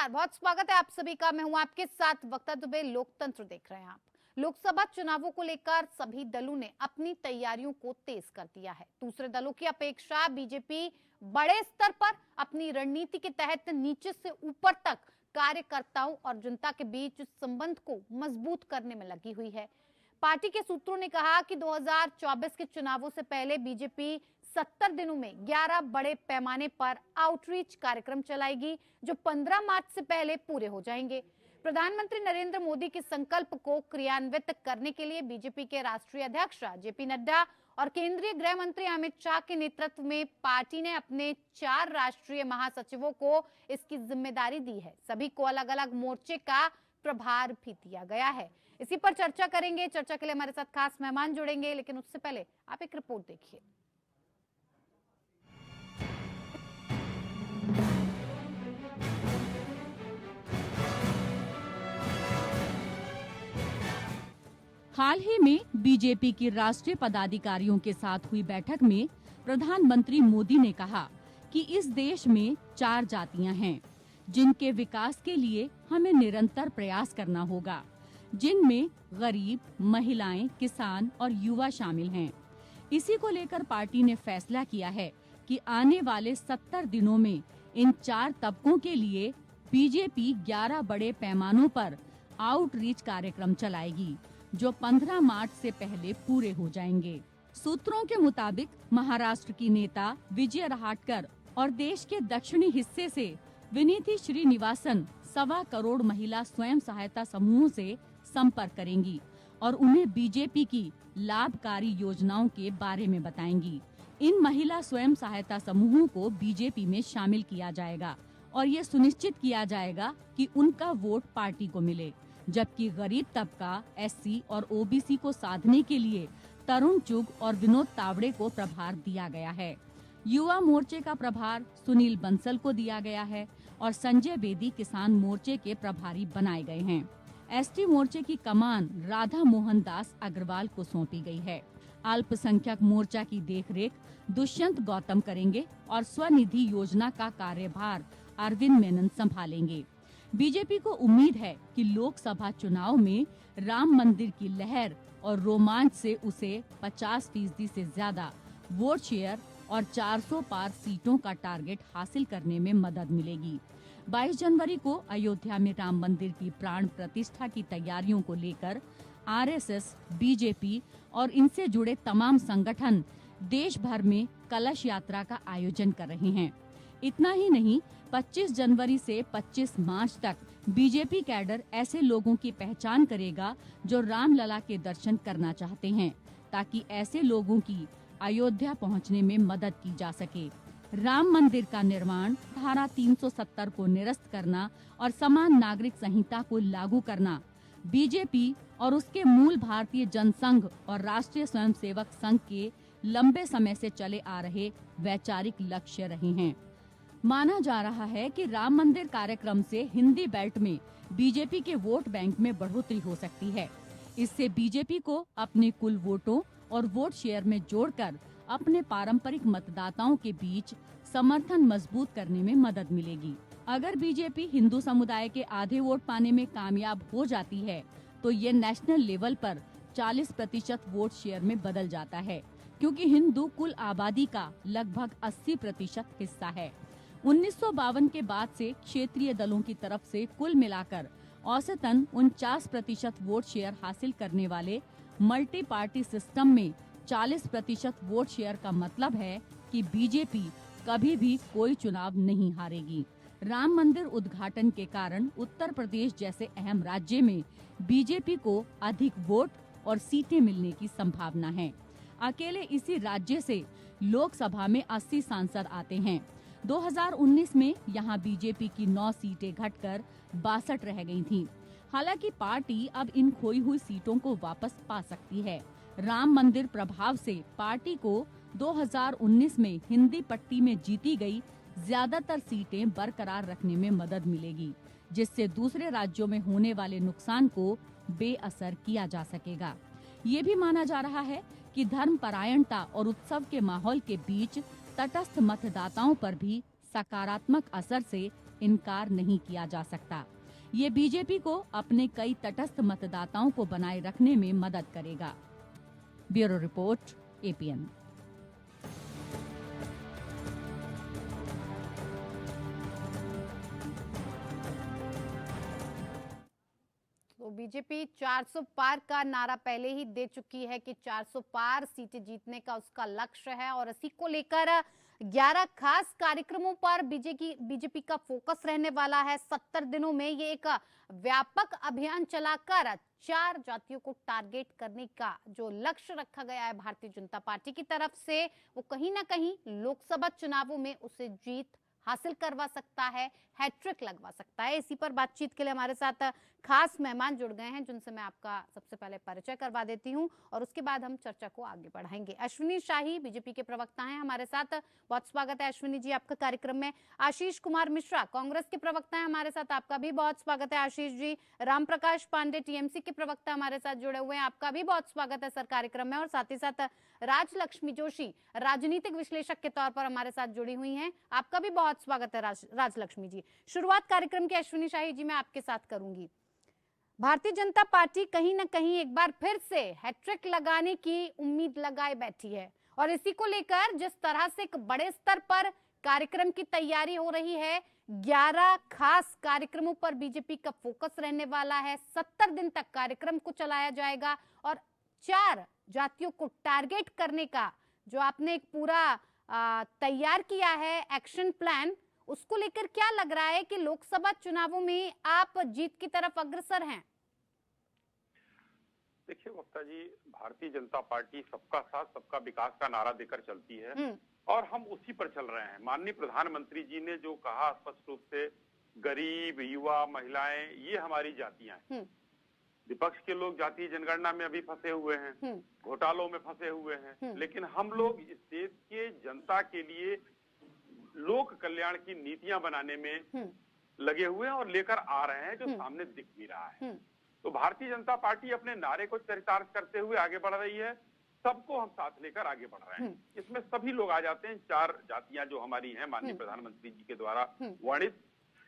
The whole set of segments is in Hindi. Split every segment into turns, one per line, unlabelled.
नमस्कार, बहुत स्वागत है आप सभी का। मैं हूं आपके साथ वक्ता दुबे। लोकतंत्र देख रहे हैं आप। लोकसभा चुनावों को लेकर सभी दलों ने अपनी तैयारियों को तेज कर दिया है। दूसरे दलों की अपेक्षा बीजेपी बड़े स्तर पर अपनी रणनीति के तहत नीचे से ऊपर तक कार्यकर्ताओं और जनता के बीच संबंध को मजबूत करने में लगी हुई है। पार्टी के सूत्रों ने कहा कि 2024 के चुनावों से पहले बीजेपी 70 दिनों में 11 बड़े पैमाने पर आउटरीच कार्यक्रम चलाएगी, जो 15 मार्च से पहले पूरे हो जाएंगे। प्रधानमंत्री नरेंद्र मोदी के संकल्प को क्रियान्वित करने के लिए बीजेपी के राष्ट्रीय अध्यक्ष जेपी नड्डा और केंद्रीय गृह मंत्री अमित शाह के नेतृत्व में पार्टी ने अपने 4 राष्ट्रीय महासचिवों को इसकी जिम्मेदारी दी है। सभी को अलग अलग मोर्चे का प्रभार भी दिया गया है। इसी पर चर्चा करेंगे। चर्चा के लिए हमारे साथ खास मेहमान जुड़ेंगे, लेकिन उससे पहले आप एक रिपोर्ट देखिए।
हाल ही में बीजेपी की राष्ट्रीय पदाधिकारियों के साथ हुई बैठक में प्रधानमंत्री मोदी ने कहा कि इस देश में 4 जातियां हैं, जिनके विकास के लिए हमें निरंतर प्रयास करना होगा, जिनमें गरीब, महिलाएं, किसान और युवा शामिल हैं। इसी को लेकर पार्टी ने फैसला किया है कि आने वाले 70 दिनों में इन 4 तबकों के लिए बीजेपी 11 बड़े पैमानों पर आउटरीच कार्यक्रम चलाएगी, जो 15 मार्च से पहले पूरे हो जाएंगे। सूत्रों के मुताबिक महाराष्ट्र की नेता विजय रहाटकर और देश के दक्षिणी हिस्से से विनीति श्रीनिवासन 1.25 करोड़ महिला स्वयं सहायता समूहों से संपर्क करेंगी और उन्हें बीजेपी की लाभकारी योजनाओं के बारे में बताएंगी। इन महिला स्वयं सहायता समूहों को बीजेपी में शामिल किया जाएगा और ये सुनिश्चित किया जाएगा कि उनका वोट पार्टी को मिले, जबकि गरीब तबका, एससी और ओबीसी को साधने के लिए तरुण चुग और विनोद तावड़े को प्रभार दिया गया है। युवा मोर्चे का प्रभार सुनील बंसल को दिया गया है और संजय बेदी किसान मोर्चे के प्रभारी बनाए गए हैं। एसटी मोर्चे की कमान राधा मोहन दास अग्रवाल को सौंपी गई है। अल्पसंख्यक मोर्चा की देखरेख दुष्यंत गौतम करेंगे और स्वनिधि योजना का कार्यभार अरविंद मेनन संभालेंगे। बीजेपी को उम्मीद है कि लोकसभा चुनाव में राम मंदिर की लहर और रोमांच से उसे 50% से ज्यादा वोट शेयर और 400 पार सीटों का टारगेट हासिल करने में मदद मिलेगी। 22 जनवरी को अयोध्या में राम मंदिर की प्राण प्रतिष्ठा की तैयारियों को लेकर आरएसएस, बीजेपी और इनसे जुड़े तमाम संगठन देश भर में कलश यात्रा का आयोजन कर रहे हैं। इतना ही नहीं, 25 जनवरी से 25 मार्च तक बीजेपी कैडर ऐसे लोगों की पहचान करेगा जो रामलला के दर्शन करना चाहते हैं, ताकि ऐसे लोगों की अयोध्या पहुंचने में मदद की जा सके। राम मंदिर का निर्माण, धारा 370 को निरस्त करना और समान नागरिक संहिता को लागू करना बीजेपी और उसके मूल भारतीय जनसंघ और राष्ट्रीय स्वयंसेवक संघ के लंबे समय से चले आ रहे वैचारिक लक्ष्य रहे हैं। माना जा रहा है कि राम मंदिर कार्यक्रम से हिंदी बेल्ट में बीजेपी के वोट बैंक में बढ़ोतरी हो सकती है। इससे बीजेपी को अपने कुल वोटों और वोट शेयर में जोड़कर अपने पारंपरिक मतदाताओं के बीच समर्थन मजबूत करने में मदद मिलेगी। अगर बीजेपी हिंदू समुदाय के आधे वोट पाने में कामयाब हो जाती है, तो ये नेशनल लेवल पर 40% वोट शेयर में बदल जाता है, क्योंकि हिंदू कुल आबादी का लगभग 80% हिस्सा है। 1952 के बाद से क्षेत्रीय दलों की तरफ से कुल मिलाकर औसतन 49% वोट शेयर हासिल करने वाले मल्टी पार्टी सिस्टम में 40% वोट शेयर का मतलब है कि बीजेपी कभी भी कोई चुनाव नहीं हारेगी। राम मंदिर उद्घाटन के कारण उत्तर प्रदेश जैसे अहम राज्य में बीजेपी को अधिक वोट और सीटें मिलने की संभावना है। अकेले इसी राज्य से लोकसभा में 80 सांसद आते हैं। 2019 में यहां बीजेपी की 9 सीटें घटकर 62 रह गई थीं। हालांकि पार्टी अब इन खोई हुई सीटों को वापस पा सकती है। राम मंदिर प्रभाव से पार्टी को 2019 में हिंदी पट्टी में जीती गई ज्यादातर सीटें बरकरार रखने में मदद मिलेगी, जिससे दूसरे राज्यों में होने वाले नुकसान को बेअसर किया जा सकेगा। ये भी माना जा रहा है कि धर्म परायणता और उत्सव के माहौल के बीच तटस्थ मतदाताओं पर भी सकारात्मक असर से इनकार नहीं किया जा सकता। ये बीजेपी को अपने कई तटस्थ मतदाताओं को बनाए रखने में मदद करेगा। Bureau report, APN.
तो बीजेपी 400 पार का नारा पहले ही दे चुकी है कि 400 पार सीटें जीतने का उसका लक्ष्य है और इसी को लेकर 11 खास कार्यक्रमों पर बीजेपी का फोकस रहने वाला है। 70 दिनों में ये एक व्यापक अभियान चलाकर 4 जातियों को टारगेट करने का जो लक्ष्य रखा गया है भारतीय जनता पार्टी की तरफ से, वो कहीं ना कहीं लोकसभा चुनावों में उसे जीत हासिल करवा सकता है, हैट्रिक लगवा सकता है। इसी पर बातचीत के लिए हमारे साथ खास मेहमान जुड़ गए हैं, जिनसे मैं आपका सबसे पहले परिचय करवा देती हूं और उसके बाद हम चर्चा को आगे बढ़ाएंगे। अश्विनी शाही बीजेपी के प्रवक्ता हैं हमारे साथ, बहुत स्वागत है अश्विनी जी आपका कार्यक्रम में। आशीष कुमार मिश्रा कांग्रेस के प्रवक्ता हैं हमारे साथ, आपका भी बहुत स्वागत है आशीष जी। राम प्रकाश पांडे टीएमसी के प्रवक्ता हमारे साथ जुड़े हुए हैं, आपका भी बहुत स्वागत है सर कार्यक्रम में। और साथ ही साथ राजलक्ष्मी जोशी राजनीतिक विश्लेषक के तौर पर हमारे साथ जुड़ी हुई हैं, आपका भी बहुत स्वागत है राजलक्ष्मी जी। शुरुआत कार्यक्रम के अश्विनी शाही जी मैं आपके साथ करूंगी। भारतीय जनता पार्टी कहीं ना कहीं एक बार फिर से हैट्रिक लगाने की उम्मीद लगाए बैठी है और इसी को लेकर जिस तरह से एक बड़े स्तर पर कार्यक्रम की तैयारी हो रही है, 11 खास कार्यक्रमों पर बीजेपी का फोकस रहने वाला है। 70 दिन तक कार्यक्रम को चलाया जाएगा और 4 जातियों को टारगेट करने का जो आपने एक पूरा तैयार किया है एक्शन प्लान, उसको लेकर क्या लग रहा है कि लोकसभा चुनावों में आप जीत की तरफ अग्रसर हैं?
देखिए वक्ता जी, भारतीय जनता पार्टी सबका साथ सबका विकास का नारा देकर चलती है और हम उसी पर चल रहे हैं। माननीय प्रधानमंत्री जी ने जो कहा स्पष्ट रूप से, गरीब, युवा, महिलाएं, ये हमारी जातियां हैं। विपक्ष के लोग जातीय जनगणना में अभी फंसे हुए हैं, घोटालों में फंसे हुए हैं, लेकिन हम लोग इस देश के जनता के लिए लोक कल्याण की नीतियां बनाने में लगे हुए हैं और लेकर आ रहे हैं, जो सामने दिख भी रहा है। तो भारतीय जनता पार्टी अपने नारे को चरितार्थ करते हुए आगे बढ़ रही है, सबको हम साथ लेकर आगे बढ़ रहे हैं। इसमें सभी लोग आ जाते हैं। 4 जातियां जो हमारी हैं माननीय प्रधानमंत्री जी के द्वारा वर्णित,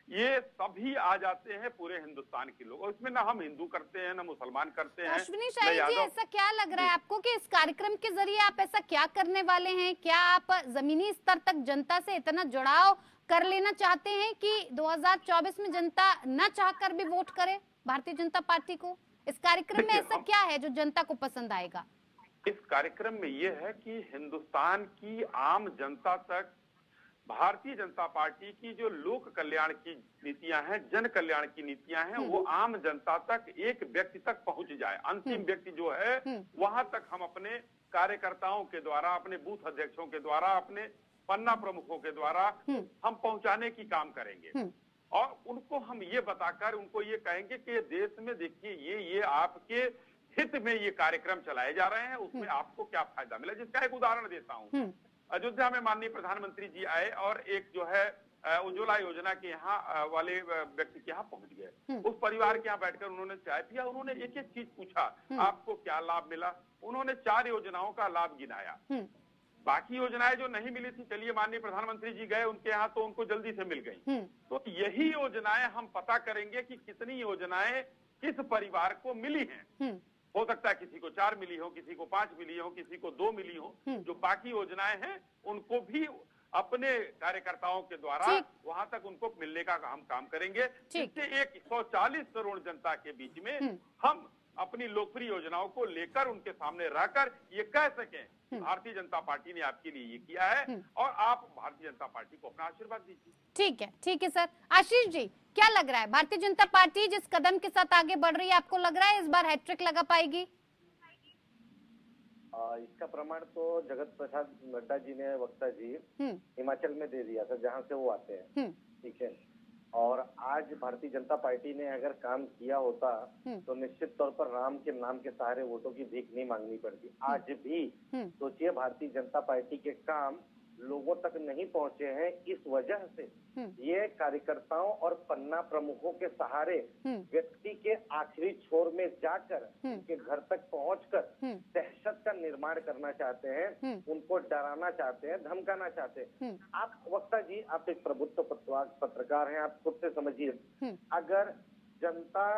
ये सभी आ जाते हैं, पूरे हिंदुस्तान के लोग। और इसमें ना हम हिंदू करते हैं ना मुसलमान करते हैं।
अश्विनी शाही जी, ऐसा क्या लग रहा है आपको कि इस कार्यक्रम के जरिए आप ऐसा क्या करने वाले हैं? क्या आप जमीनी स्तर तक जनता से इतना जुड़ाव कर लेना चाहते हैं कि 2024 में जनता न चाहकर भी वोट करे भारतीय जनता पार्टी को? इस कार्यक्रम में ऐसा क्या है जो जनता को पसंद आएगा?
इस कार्यक्रम में यह है कि हिंदुस्तान की आम जनता तक भारतीय जनता पार्टी की जो लोक कल्याण की नीतियां हैं, जन कल्याण की नीतियां हैं, वो आम जनता तक, एक व्यक्ति तक पहुंच जाए। अंतिम व्यक्ति जो है वहां तक हम अपने कार्यकर्ताओं के द्वारा, अपने बूथ अध्यक्षों के द्वारा, अपने पन्ना प्रमुखों के द्वारा हम पहुंचाने की काम करेंगे। और उनको हम ये बताकर उनको ये कहेंगे कि देश में देखिए ये आपके हित में ये कार्यक्रम चलाए जा रहे हैं, उसमें आपको क्या फायदा मिला। जिसका एक उदाहरण देता हूँ। अयोध्या में माननीय प्रधानमंत्री जी आए और एक जो है उज्ज्वला योजना के यहाँ वाले व्यक्ति के यहाँ पहुंच गए। उस परिवार के यहाँ बैठकर उन्होंने चाय पिया, उन्होंने एक एक चीज पूछा, आपको क्या लाभ मिला। उन्होंने 4 योजनाओं का लाभ गिनाया। बाकी योजनाएं जो नहीं मिली थी, चलिए माननीय प्रधानमंत्री जी गए उनके यहाँ तो उनको जल्दी से मिल गई। तो यही योजनाएं हम पता करेंगे कि कितनी योजनाएं किस परिवार को मिली हैं। हो सकता है किसी को 4 मिली हो, किसी को 5 मिली हो, किसी को 2 मिली हो। जो बाकी योजनाएं हैं उनको भी अपने कार्यकर्ताओं के द्वारा वहां तक उनको मिलने का हम काम करेंगे, जिससे 140 करोड़ जनता के बीच में हम अपनी लोकप्रिय योजनाओं को लेकर उनके सामने रहकर ये कह सकें भारतीय जनता पार्टी ने आपके लिए ये किया है और आप भारतीय जनता पार्टी को अपना आशीर्वाद दीजिए।
ठीक है सर। आशीष जी, क्या लग रहा है भारतीय जनता पार्टी जिस कदम के साथ आगे बढ़ रही है, आपको लग रहा है इस बार हैट्रिक लगा पाएगी?
इसका प्रमाण तो जगत प्रसाद नड्डा जी ने, वक्ता जी, हिमाचल में दे दिया था, जहां से वो आते हैं। ठीक है। और आज भारतीय जनता पार्टी ने अगर काम किया होता तो निश्चित तौर पर राम के नाम के सहारे वोटों की भीख नहीं मांगनी पड़ती। आज भी सोचिए, भारतीय जनता पार्टी के काम लोगों तक नहीं पहुंचे हैं, इस वजह से ये कार्यकर्ताओं और पन्ना प्रमुखों के सहारे व्यक्ति के आखिरी छोर में जाकर उनके घर तक पहुंचकर दहशत का निर्माण करना चाहते हैं, उनको डराना चाहते हैं, धमकाना चाहते हैं। आप वक्ता जी, आप एक प्रबुद्ध पत्रकार हैं, आप खुद से समझिए, अगर जनता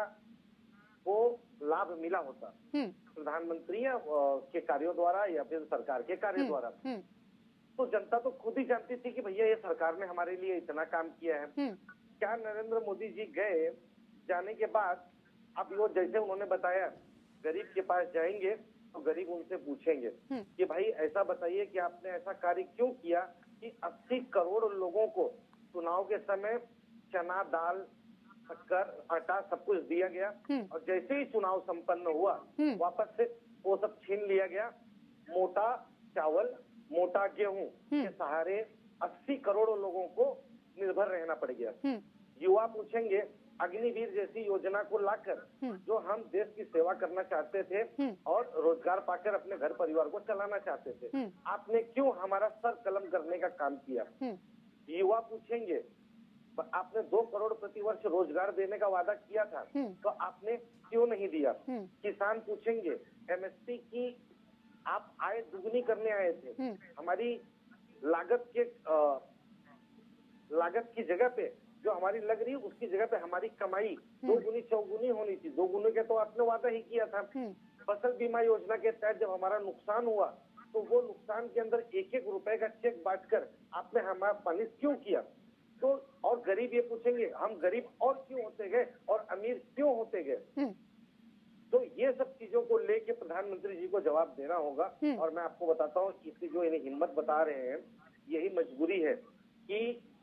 को लाभ मिला होता प्रधानमंत्री के कार्यों द्वारा या फिर सरकार के कार्य द्वारा, तो जनता तो खुद ही जानती थी कि भैया ये सरकार ने हमारे लिए इतना काम किया है। क्या नरेंद्र मोदी जी गए, जाने के बाद अब वो जैसे उन्होंने बताया, गरीब के पास जाएंगे तो गरीब उनसे पूछेंगे कि भाई ऐसा बताइए कि आपने ऐसा कार्य क्यों किया कि 80 करोड़ लोगों को चुनाव के समय चना, दाल, शक्कर, आटा सब कुछ दिया गया और जैसे ही चुनाव संपन्न हुआ वापस से वो सब छीन लिया गया। मोटा चावल, मोटा गेहूं के सहारे 80 करोड़ लोगों को निर्भर रहना पड़ गया। युवा पूछेंगे, अग्निवीर जैसी योजना को लाकर जो हम देश की सेवा करना चाहते थे और रोजगार पाकर अपने घर परिवार को चलाना चाहते थे, आपने क्यों हमारा सर कलम करने का काम किया। युवा पूछेंगे, आपने 2 करोड़ प्रतिवर्ष रोजगार देने का वादा किया था, तो आपने क्यों नहीं दिया। किसान पूछेंगे, एमएसपी की आप आय दुगनी करने आए थे, हमारी लागत की जगह पे जो हमारी लग रही उसकी जगह पे हमारी कमाई 2 गुनी 4 गुनी होनी थी, 2 गुने के तो आपने वादा ही किया था। फसल बीमा योजना के तहत जब हमारा नुकसान हुआ तो वो नुकसान के अंदर 1-1 रुपए का चेक बांटकर आपने हमारा पनिश क्यों किया। तो और गरीब ये पूछेंगे, हम गरीब और क्यों होते गए और अमीर क्यों होते गए। तो ये सब चीजों को लेके प्रधानमंत्री जी को जवाब देना होगा। और मैं आपको बताता हूँ, इसकी जो इन्हें हिम्मत बता रहे हैं, यही मजबूरी है कि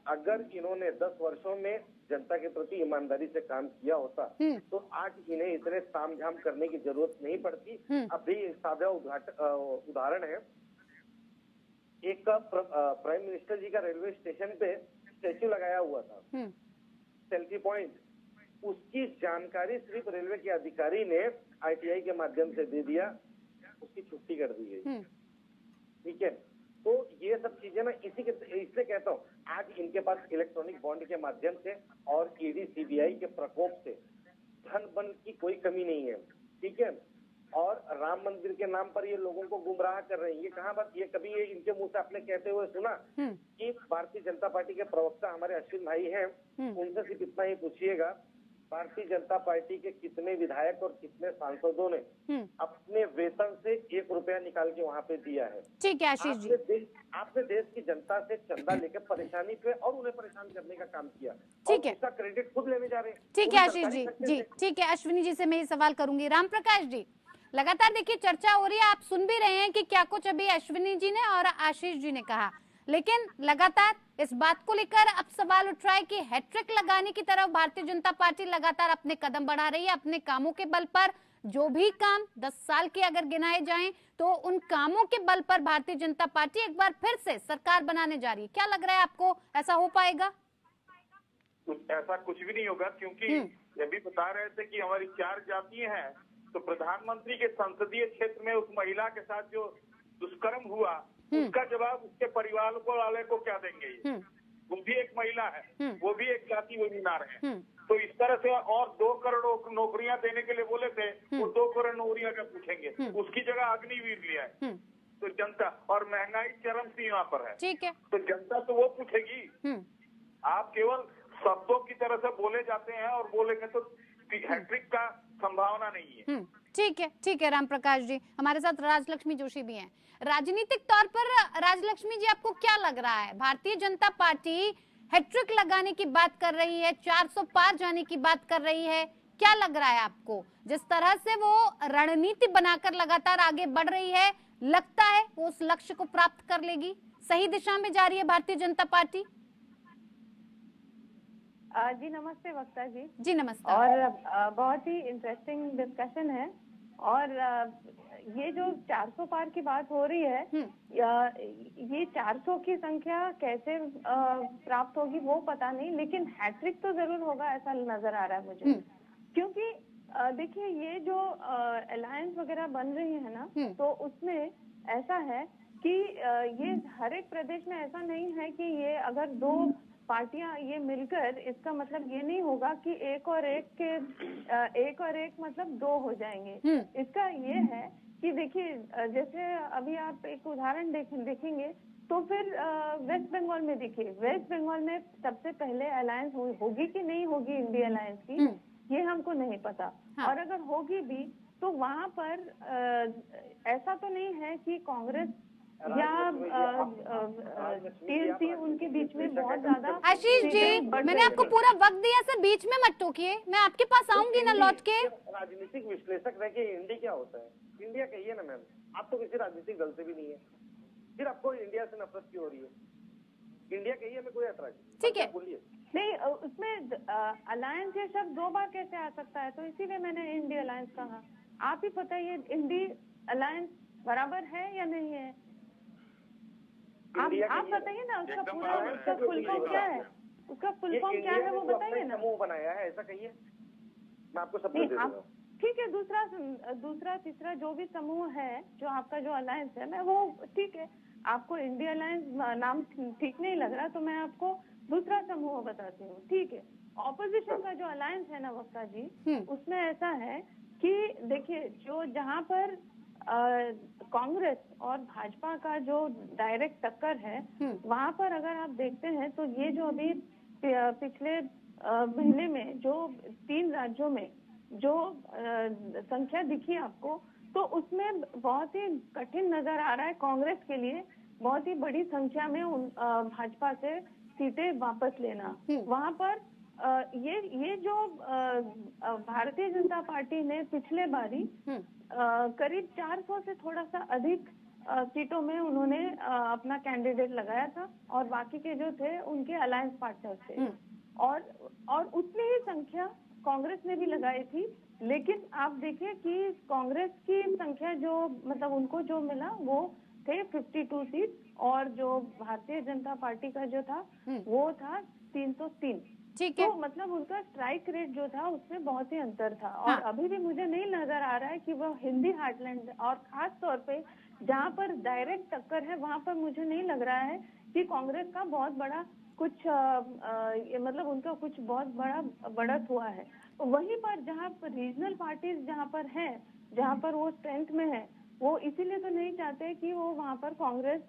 अगर इन्होंने 10 वर्षों में जनता के प्रति ईमानदारी से काम किया होता तो आज इन्हें इतने तामझाम करने की जरूरत नहीं पड़ती। अभी सादा उदाहरण है, एक प्राइम मिनिस्टर जी का रेलवे स्टेशन पे स्टैच्यू लगाया हुआ था, सेल्फी पॉइंट, उसकी जानकारी सिर्फ रेलवे के अधिकारी ने आईटीआई के माध्यम से दे दिया, उसकी छुट्टी कर दी गई। ठीक है, तो ये सब चीजें ना इसलिए कहता हूँ, आज इनके पास इलेक्ट्रॉनिक बॉन्ड के माध्यम से और ईडी सीबीआई के प्रकोप से धन बन की कोई कमी नहीं है। ठीक है, और राम मंदिर के नाम पर ये लोगों को गुमराह कर रहे हैं। ये कहाँ बात, ये कभी ये इनके मुंह से आपने कहते हुए सुना कि भारतीय जनता पार्टी के प्रवक्ता हमारे अश्विन भाई हैं, उनसे सिर्फ इतना ही पूछिएगा, भारतीय जनता पार्टी के कितने विधायक और कितने सांसदों ने अपने वेतन से 1 रुपया निकाल के वहाँ पे दिया है।
ठीक है आशीष जी,
आपने देश की जनता से चंदा लेकर परेशानी पे और उन्हें परेशान करने का काम किया।
ठीक है,
उसका क्रेडिट खुद लेने जा रहे हैं।
ठीक है आशीष जी, ठीक है। अश्विनी जी से मैं ये सवाल करूंगी। राम प्रकाश जी, लगातार देखिए चर्चा हो रही है, आप सुन भी रहे हैं कि क्या कुछ अभी अश्विनी जी ने और आशीष जी ने कहा, लेकिन लगातार इस बात को लेकर अब सवाल उठ रहा है कि हैट्रिक लगाने की तरफ भारतीय जनता पार्टी लगातार अपने कदम बढ़ा रही है। अपने कामों के बल पर, जो भी काम 10 साल के अगर गिनाए जाएं तो उन कामों के बल पर भारतीय जनता पार्टी एक बार फिर से सरकार बनाने जा रही है। क्या लग रहा है आपको, ऐसा हो पाएगा?
ऐसा कुछ भी नहीं होगा, क्योंकि ये भी बता रहे थे कि हमारी 4 जातियां हैं, तो प्रधानमंत्री के संसदीय क्षेत्र में उस महिला के साथ जो दुष्कर्म हुआ उसका जवाब उसके परिवार को वाले को क्या देंगे। वो भी एक महिला है, वो भी एक जाति वो मीनार है। तो इस तरह से और 2 करोड़ नौकरियां देने के लिए बोले थे, वो 2 करोड़ नौकरियां का पूछेंगे, उसकी जगह अग्निवीर लिया है। तो जनता, और महंगाई चरम सीमा पर है, ठीक है, तो जनता तो वो पूछेगी। आप केवल शब्दों की तरह से बोले जाते हैं और बोलेंगे तो हैट्रिक का संभावना नहीं है।
ठीक है राम प्रकाश जी। हमारे साथ राजलक्ष्मी जोशी भी हैं। राजनीतिक तौर पर राजलक्ष्मी जी, आपको क्या लग रहा है, भारतीय जनता पार्टी हैट्रिक लगाने की बात कर रही है, 400 पार जाने की बात कर रही है, क्या लग रहा है आपको? जिस तरह से वो रणनीति बनाकर लगातार आगे बढ़ रही है, लगता है वो उस लक्ष्य को प्राप्त कर लेगी? सही दिशा में जा रही है भारतीय जनता पार्टी?
जी नमस्ते वक्ता जी।
जी नमस्ते।
और बहुत ही इंटरेस्टिंग डिस्कशन है। और ये जो 400 पार की बात हो रही है, ये 400 की संख्या कैसे प्राप्त होगी वो पता नहीं, लेकिन हैट्रिक तो जरूर होगा ऐसा नजर आ रहा है मुझे। क्योंकि देखिए ये जो अलायंस वगैरह बन रही है ना, तो उसमें ऐसा है कि ये हर एक प्रदेश में ऐसा नहीं है कि ये अगर दो पार्टियां ये मिलकर, इसका मतलब ये नहीं होगा कि एक और एक मतलब दो हो जाएंगे। इसका ये है कि देखिए, जैसे अभी आप एक उदाहरण देखेंगे तो फिर वेस्ट बंगाल में देखिए, वेस्ट बंगाल में सबसे पहले अलायंस होगी कि नहीं होगी इंडिया अलायंस की, ये हमको नहीं पता। हाँ। और अगर होगी भी तो वहाँ पर ऐसा तो नहीं है कि कांग्रेस या टीएमसी उनके बीच में बहुत ज्यादा।
आशीष जी, मैंने आपको पूरा वक्त दिया, सर बीच में मत टोकिए, मैं आपके पास आऊंगी ना लौट के।
राजनीतिक विश्लेषक रह के इंडिया क्या होता है? इंडिया कहिए ना मैम, आप तो किसी राजनीतिक दल से भी नहीं है, फिर आपको इंडिया से नफरत क्यों हो रही है? इंडिया कहिए, मैं कोई ऐतराज
ठीक है, बोलिए। नहीं, उसमें अलायंस ये शब्द दो बार कैसे आ सकता है? तो इसीलिए मैंने इंडिया अलायंस कहा। आप ही बताइए, इंडिया अलायंस बराबर है या नहीं है? आप बताइए ना, उसका पूरा उसका फुल फॉर्म क्या है? उसका फुल फॉर्म क्या है वो बताइए ना। समूह बनाया है, ऐसा कहिए, मैं आपको सब दे दूंगा। ठीक है, दूसरा तीसरा जो भी समूह है, जो आपका जो अलायंस है, मैं वो ठीक है, आपको इंडिया अलायंस नाम ठीक नहीं लग रहा तो मैं आपको दूसरा समूह बताती हूँ, ठीक है। ऑपोजिशन का जो अलायंस है ना वक्ता जी, उसमें ऐसा है कि देखिए, जो जहाँ पर कांग्रेस और भाजपा का जो डायरेक्ट टक्कर है, वहाँ पर अगर आप देखते हैं तो ये जो अभी पिछले महीने में जो 3 राज्यों में जो संख्या दिखी आपको, तो उसमें बहुत ही कठिन नजर आ रहा है कांग्रेस के लिए बहुत ही बड़ी संख्या में भाजपा से सीटें वापस लेना। वहाँ पर ये जो भारतीय जनता पार्टी ने पिछले बारी करीब 400 से थोड़ा सा अधिक सीटों में उन्होंने अपना कैंडिडेट लगाया था, और बाकी के जो थे उनके अलायंस पार्टनर थे, और उतनी ही संख्या कांग्रेस ने भी लगाई थी। लेकिन आप देखिए कि कांग्रेस की संख्या जो मतलब उनको जो मिला वो थे 52 सीट, और जो भारतीय जनता पार्टी का जो था वो था 303। ठीक है, तो मतलब उनका स्ट्राइक रेट जो था उसमें बहुत ही अंतर था। और अभी भी मुझे नहीं नजर आ रहा है कि वो हिंदी हार्टलैंड, और खास तौर पे जहाँ पर डायरेक्ट टक्कर है वहाँ पर मुझे नहीं लग रहा है कि कांग्रेस का बहुत बड़ा कुछ मतलब उनका कुछ बहुत बड़ा बढ़त हुआ है। वहीं पर जहाँ पर रीजनल पार्टीज जहाँ पर हैं, जहाँ पर वो स्ट्रेंथ में है, वो इसीलिए तो नहीं चाहते कि वो वहाँ पर कांग्रेस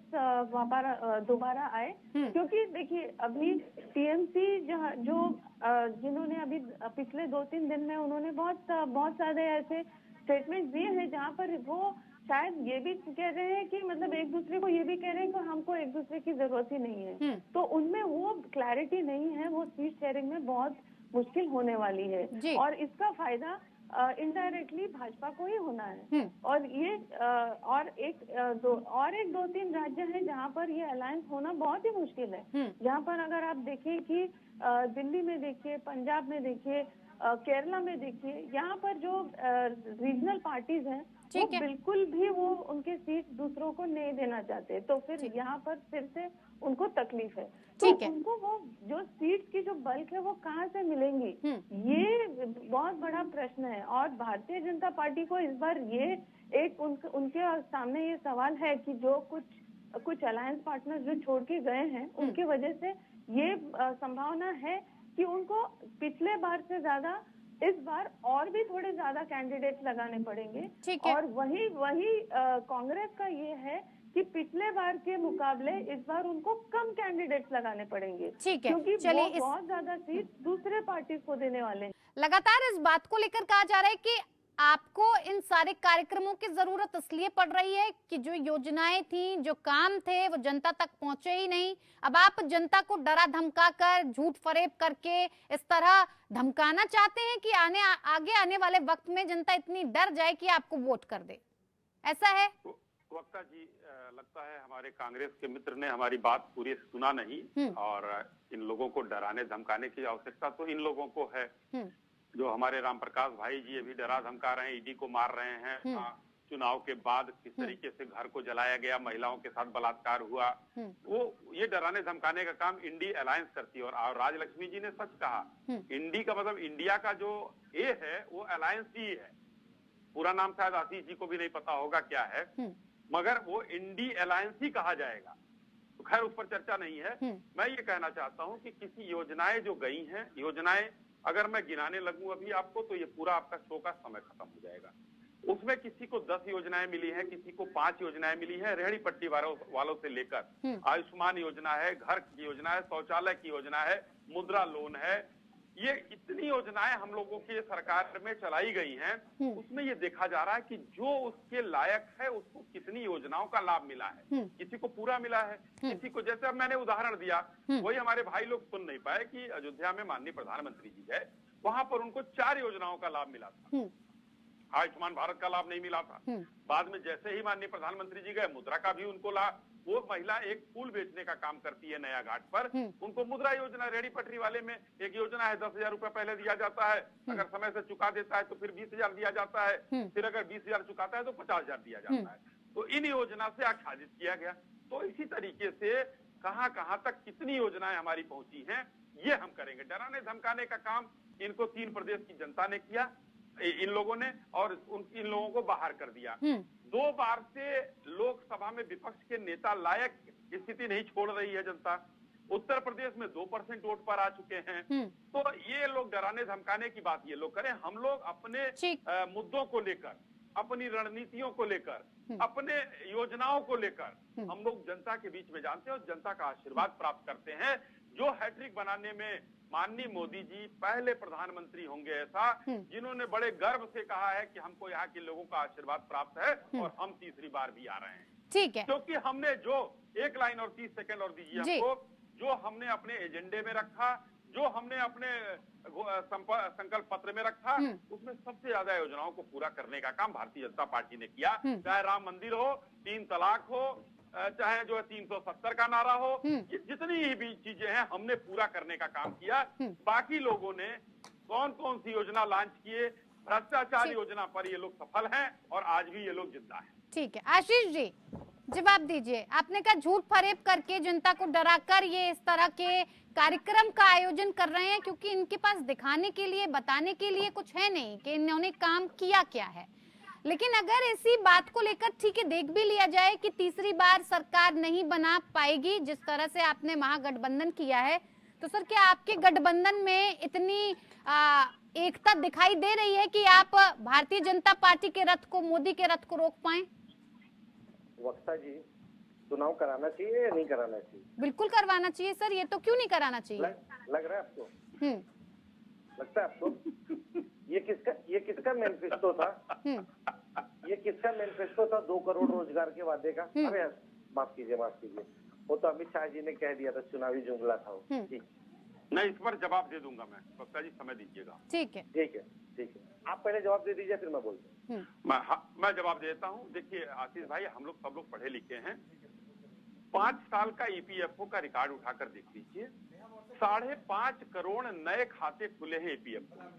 दोबारा आए, क्योंकि देखिए अभी टीएमसी जो जिन्होंने अभी पिछले 2-3 दिन में उन्होंने बहुत सारे ऐसे स्टेटमेंट दिए हैं जहाँ पर वो शायद ये भी कह रहे हैं कि मतलब एक दूसरे को ये भी कह रहे हैं कि हमको एक दूसरे की जरूरत ही नहीं है। तो उनमें वो क्लैरिटी नहीं है, वो सीट शेयरिंग में बहुत मुश्किल होने वाली है, और इसका फायदा इनडायरेक्टली भाजपा को ही होना है। और ये और एक 2-3 राज्य हैं जहाँ पर ये अलायंस होना बहुत ही मुश्किल है। जहाँ पर अगर आप देखें कि दिल्ली में देखिए, पंजाब में देखिए, केरला में देखिए, यहाँ पर जो रीजनल पार्टीज हैं वो बिल्कुल भी वो उनके सीट दूसरों को नहीं देना चाहते, तो फिर यहाँ पर फिर से उनको तकलीफ है। तो उनको वो जो सीट्स की जो बल्क है वो कहाँ से मिलेंगी, ये बहुत बड़ा प्रश्न है। और भारतीय जनता पार्टी को इस बार ये एक उनके सामने ये सवाल है कि जो कुछ अलायंस पार्टनर जो छोड़ के गए हैं उनकी वजह से ये संभावना है कि उनको पिछले बार से ज्यादा इस बार और भी थोड़े ज्यादा कैंडिडेट लगाने पड़ेंगे। और वही कांग्रेस का ये है कि पिछले बार के मुकाबले इस बार उनको कम कैंडिडेट्स लगाने पड़ेंगे, क्योंकि वो बहुत ज्यादा सीट दूसरे पार्टी को देने वाले हैं।
लगातार इस बात को लेकर कहा जा रहा है कि आपको इन सारे कार्यक्रमों की जरूरत इसलिए पड़ रही है कि जो योजनाएं थी, जो काम थे, वो जनता तक पहुंचे ही नहीं। अब आप जनता को डरा धमका कर, झूठ फरेब करके इस तरह धमकाना चाहते हैं कि आगे आने वाले वक्त में जनता इतनी डर जाए कि आपको वोट कर दे, ऐसा है?
वक्ता जी, लगता है हमारे कांग्रेस के मित्र ने हमारी बात पूरी सुना नहीं, और इन लोगों को डराने धमकाने की आवश्यकता तो इन लोगों को है। जो हमारे राम प्रकाश भाई जी अभी डरा धमका रहे हैं, ईडी को मार रहे हैं, चुनाव के बाद किस तरीके से घर को जलाया गया, महिलाओं के साथ बलात्कार हुआ, वो ये डराने धमकाने का काम इंडी अलायंस करती है। और राजलक्ष्मी जी ने सच कहा, इंडी का मतलब इंडिया का जो ए है वो अलायंस ही है। पूरा नाम शायद आशीष जी को भी नहीं पता होगा क्या है। मगर वो इंडी अलायंस ही कहा जाएगा। तो खैर उस पर चर्चा नहीं है। मैं ये कहना चाहता हूं कि किसी योजनाएं जो गई हैं, योजनाएं अगर मैं गिनाने लगूं अभी आपको तो ये पूरा आपका शो का समय खत्म हो जाएगा। उसमें किसी को 10 योजनाएं मिली हैं, किसी को 5 योजनाएं मिली हैं, रेहड़ी पट्टी वालों से लेकर आयुष्मान योजना है, घर की योजना है, शौचालय की योजना है, मुद्रा लोन है। ये इतनी योजनाएं हम लोगों की सरकार में चलाई गई हैं, उसमें ये देखा जा रहा है कि जो उसके लायक है उसको कितनी योजनाओं का लाभ मिला है। किसी को पूरा मिला है, किसी को, जैसे अब मैंने उदाहरण दिया, वही हमारे भाई लोग सुन नहीं पाए कि अयोध्या में माननीय प्रधानमंत्री जी गए, वहां पर उनको 4 योजनाओं का लाभ मिला था। आयुष्मान भारत का लाभ नहीं मिला था। बाद में जैसे ही माननीय प्रधानमंत्री जी गए, मुद्रा का भी उनको लाभ, वो महिला एक फूल बेचने का काम करती है नया घाट पर, उनको मुद्रा योजना, रेहड़ी पटरी वाले में एक योजना है, 10,000 रुपए पहले दिया जाता है, अगर समय से चुका देता है तो फिर 20,000 दिया जाता है, फिर अगर 20,000 चुकाता है तो 50,000 दिया जाता है। तो इन योजना से आच्छादित किया गया। तो इसी तरीके से कहां कहां तक कितनी योजनाएं हमारी पहुंची हैं, ये हम करेंगे। डराने धमकाने का काम इनको 3 प्रदेश की जनता ने किया, इन लोगों ने, और इन लोगों को बाहर कर दिया। 2 बार से लोकसभा में विपक्ष के नेता लायक स्थिति नहीं छोड़ रही है जनता। उत्तर प्रदेश में 2% वोट पर आ चुके हैं। तो ये लोग डराने धमकाने की बात ये लोग करें, हम लोग अपने मुद्दों को लेकर, अपनी रणनीतियों को लेकर, अपने योजनाओं को लेकर हम लोग जनता के बीच में जानते हैं और जनता का आशीर्वाद प्राप्त करते हैं। जो हैट्रिक बनाने में माननीय मोदी जी पहले प्रधानमंत्री होंगे ऐसा, जिन्होंने बड़े गर्व से कहा है कि हमको यहाँ के लोगों का आशीर्वाद प्राप्त है और हम तीसरी बार भी आ रहे हैं।
ठीक है,
क्योंकि हमने जो 1 लाइन और 30 सेकंड और दीजिए हमको, जो हमने अपने एजेंडे में रखा, जो हमने अपने संकल्प पत्र में रखा, उसमें सबसे ज्यादा योजनाओं को पूरा करने का काम भारतीय जनता पार्टी ने किया। चाहे राम मंदिर हो, 3 तलाक हो, चाहे जो है 370 का नारा हो, ये जितनी भी चीजें हैं हमने पूरा करने का काम किया। बाकी लोगों ने कौन कौन सी योजना लॉन्च किए, भ्रष्टाचार योजना पर ये लोग सफल हैं और आज भी ये लोग जिंदा हैं।
ठीक है, आशीष जी जवाब दीजिए। आपने कहा झूठ फरेब करके, जनता को डराकर ये इस तरह के कार्यक्रम का आयोजन कर रहे हैं, क्योंकि इनके पास दिखाने के लिए, बताने के लिए कुछ है नहीं कि इन्होंने काम किया क्या है। लेकिन अगर इसी बात को लेकर ठीक है देख भी लिया जाए कि तीसरी बार सरकार नहीं बना पाएगी, जिस तरह से आपने महागठबंधन किया है, तो सर क्या आपके गठबंधन में इतनी एकता दिखाई दे रही है कि आप भारतीय जनता पार्टी के रथ को, मोदी के रथ को रोक पाए?
वक्ता जी, चुनाव कराना चाहिए या नहीं कराना चाहिए?
बिल्कुल करवाना चाहिए सर, ये तो क्यों नहीं कराना चाहिए?
लग रहा है आपको? लगता है आपको? ये किसका मैनिफेस्टो था? ये किसका मैनिफेस्टो था 2 करोड़ रोजगार के वादे का? अरे माफ कीजिए, वो तो अमित शाह जी ने कह दिया था, चुनावी जुमला था वो। ठीक,
मैं इस पर जवाब दे दूंगा। मैं वक्ता जी समय दीजिएगा।
ठीक है,
आप पहले जवाब दे दीजिए, फिर मैं बोलता हूँ।
मैं जवाब देता हूँ। देखिए आशीष भाई, हम लोग सब लोग पढ़े लिखे हैं। 5 साल का ईपीएफओ का रिकॉर्ड उठाकर देख लीजिए। 5.5 करोड़ नए खाते खुले हैं ईपीएफओ।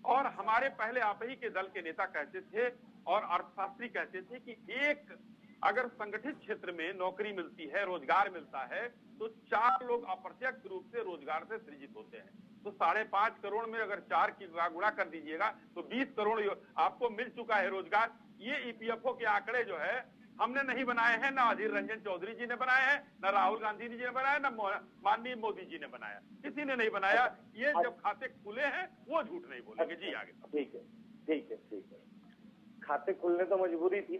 और हमारे पहले आप ही के दल के नेता कहते थे और अर्थशास्त्री कहते थे कि एक अगर संगठित क्षेत्र में नौकरी मिलती है, रोजगार मिलता है, तो 4 लोग अप्रत्यक्ष रूप से रोजगार से सृजित होते हैं। तो 5.5 करोड़ में अगर 4 की गुणा कर दीजिएगा तो 20 करोड़ आपको मिल चुका है रोजगार। ये ईपीएफओ के आंकड़े जो है हमने नहीं बनाए हैं, ना अधीर रंजन चौधरी जी ने बनाए हैं, ना राहुल गांधी जी ने बनाया, ना माननीय मोदी जी ने बनाया, किसी ने नहीं बनाया। ये जब खाते खुले हैं वो झूठ नहीं बोलेंगे। जी आगे।
ठीक है। खाते खुलने तो मजबूरी थी,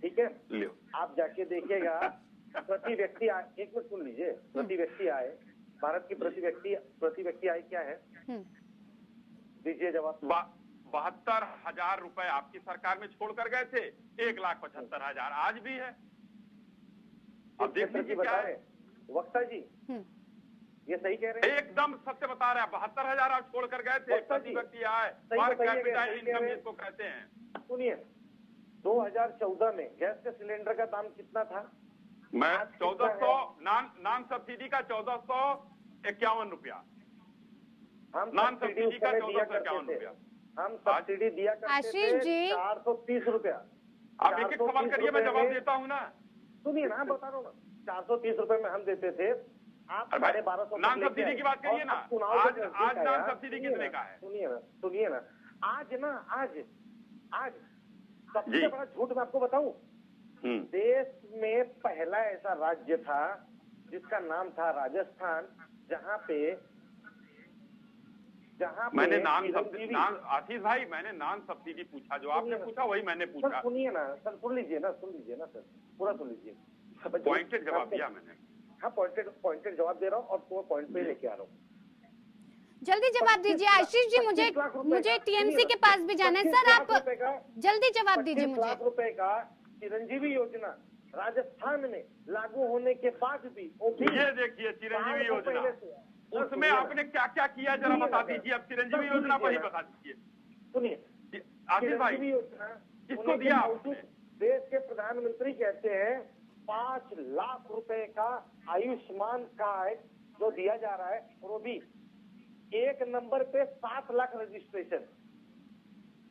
ठीक है। आप जाके देखिएगा, प्रति व्यक्ति आय, एक मिनट सुन लीजिए, प्रति व्यक्ति आय, भारत की प्रति व्यक्ति आय क्या है? दीजिए जवाब।
72,000 रुपए आपकी सरकार में छोड़कर गए थे, 1,75,000 आज भी है। अब देख लीजिए क्या है।
वक्ता जी ये सही कह रहे हैं,
एकदम सत्य बता रहे हैं। 72,000 आप छोड़कर गए थे, प्रति व्यक्ति आय, पर कैपिटा इनकम जिसको कहते हैं।
सुनिए, 2014 में गैस के सिलेंडर का दाम कितना था?
मैं 1400, नॉन सब्सिडी का 1451 रुपया, नॉन सब्सिडी का 1451 रुपया
हम सब्सिडी दिया करते थे 430 रुपया।
आप एक एक सवाल करिए, मैं जवाब देता हूँ ना।
सुनिए ना, बता रहा हूँ ना, 430 रुपए में हम देते थे, आप 1250
नॉन सब्सिडी की बात करिए ना। आज नॉन सब्सिडी कितने का है?
सुनिए ना, आज सबसे बड़ा झूठ मैं आपको बताऊं, देश में पहला ऐसा राज्य था जिसका नाम था राजस्थान, जहाँ पे
मैंने आशीष भाई, मैंने नॉन सब्सिडी पूछा, जो आपने पूछा वही मैंने पूछा।
सुनिए ना सर, सुन लीजिए ना सर, पूरा सुन लीजिए।
पॉइंटेड जवाब दिया मैंने।
हाँ, पॉइंटेड जवाब दे रहा हूँ और तो पॉइंट पे लेके आ रहा हूँ।
जल्दी जवाब दीजिए आशीष जी, मुझे टीएमसी के पास भी जाना है सर, आप जल्दी जवाब दीजिए मुझे।
25 लाख रुपए का चिरंजीवी योजना राजस्थान में लागू होने के बाद भी
ये देखिए चिरंजीवी योजना, उसमें आपने क्या क्या किया जरा बता दीजिए। अब चिरंजीवी योजना पर ही बता दीजिए।
सुनिए
आशीष भाई, किसको दिया आपने?
देश के प्रधानमंत्री कहते हैं 5 लाख रुपए का आयुष्मान कार्ड जो दिया जा रहा है, और वो भी एक नंबर पे 7 लाख रजिस्ट्रेशन।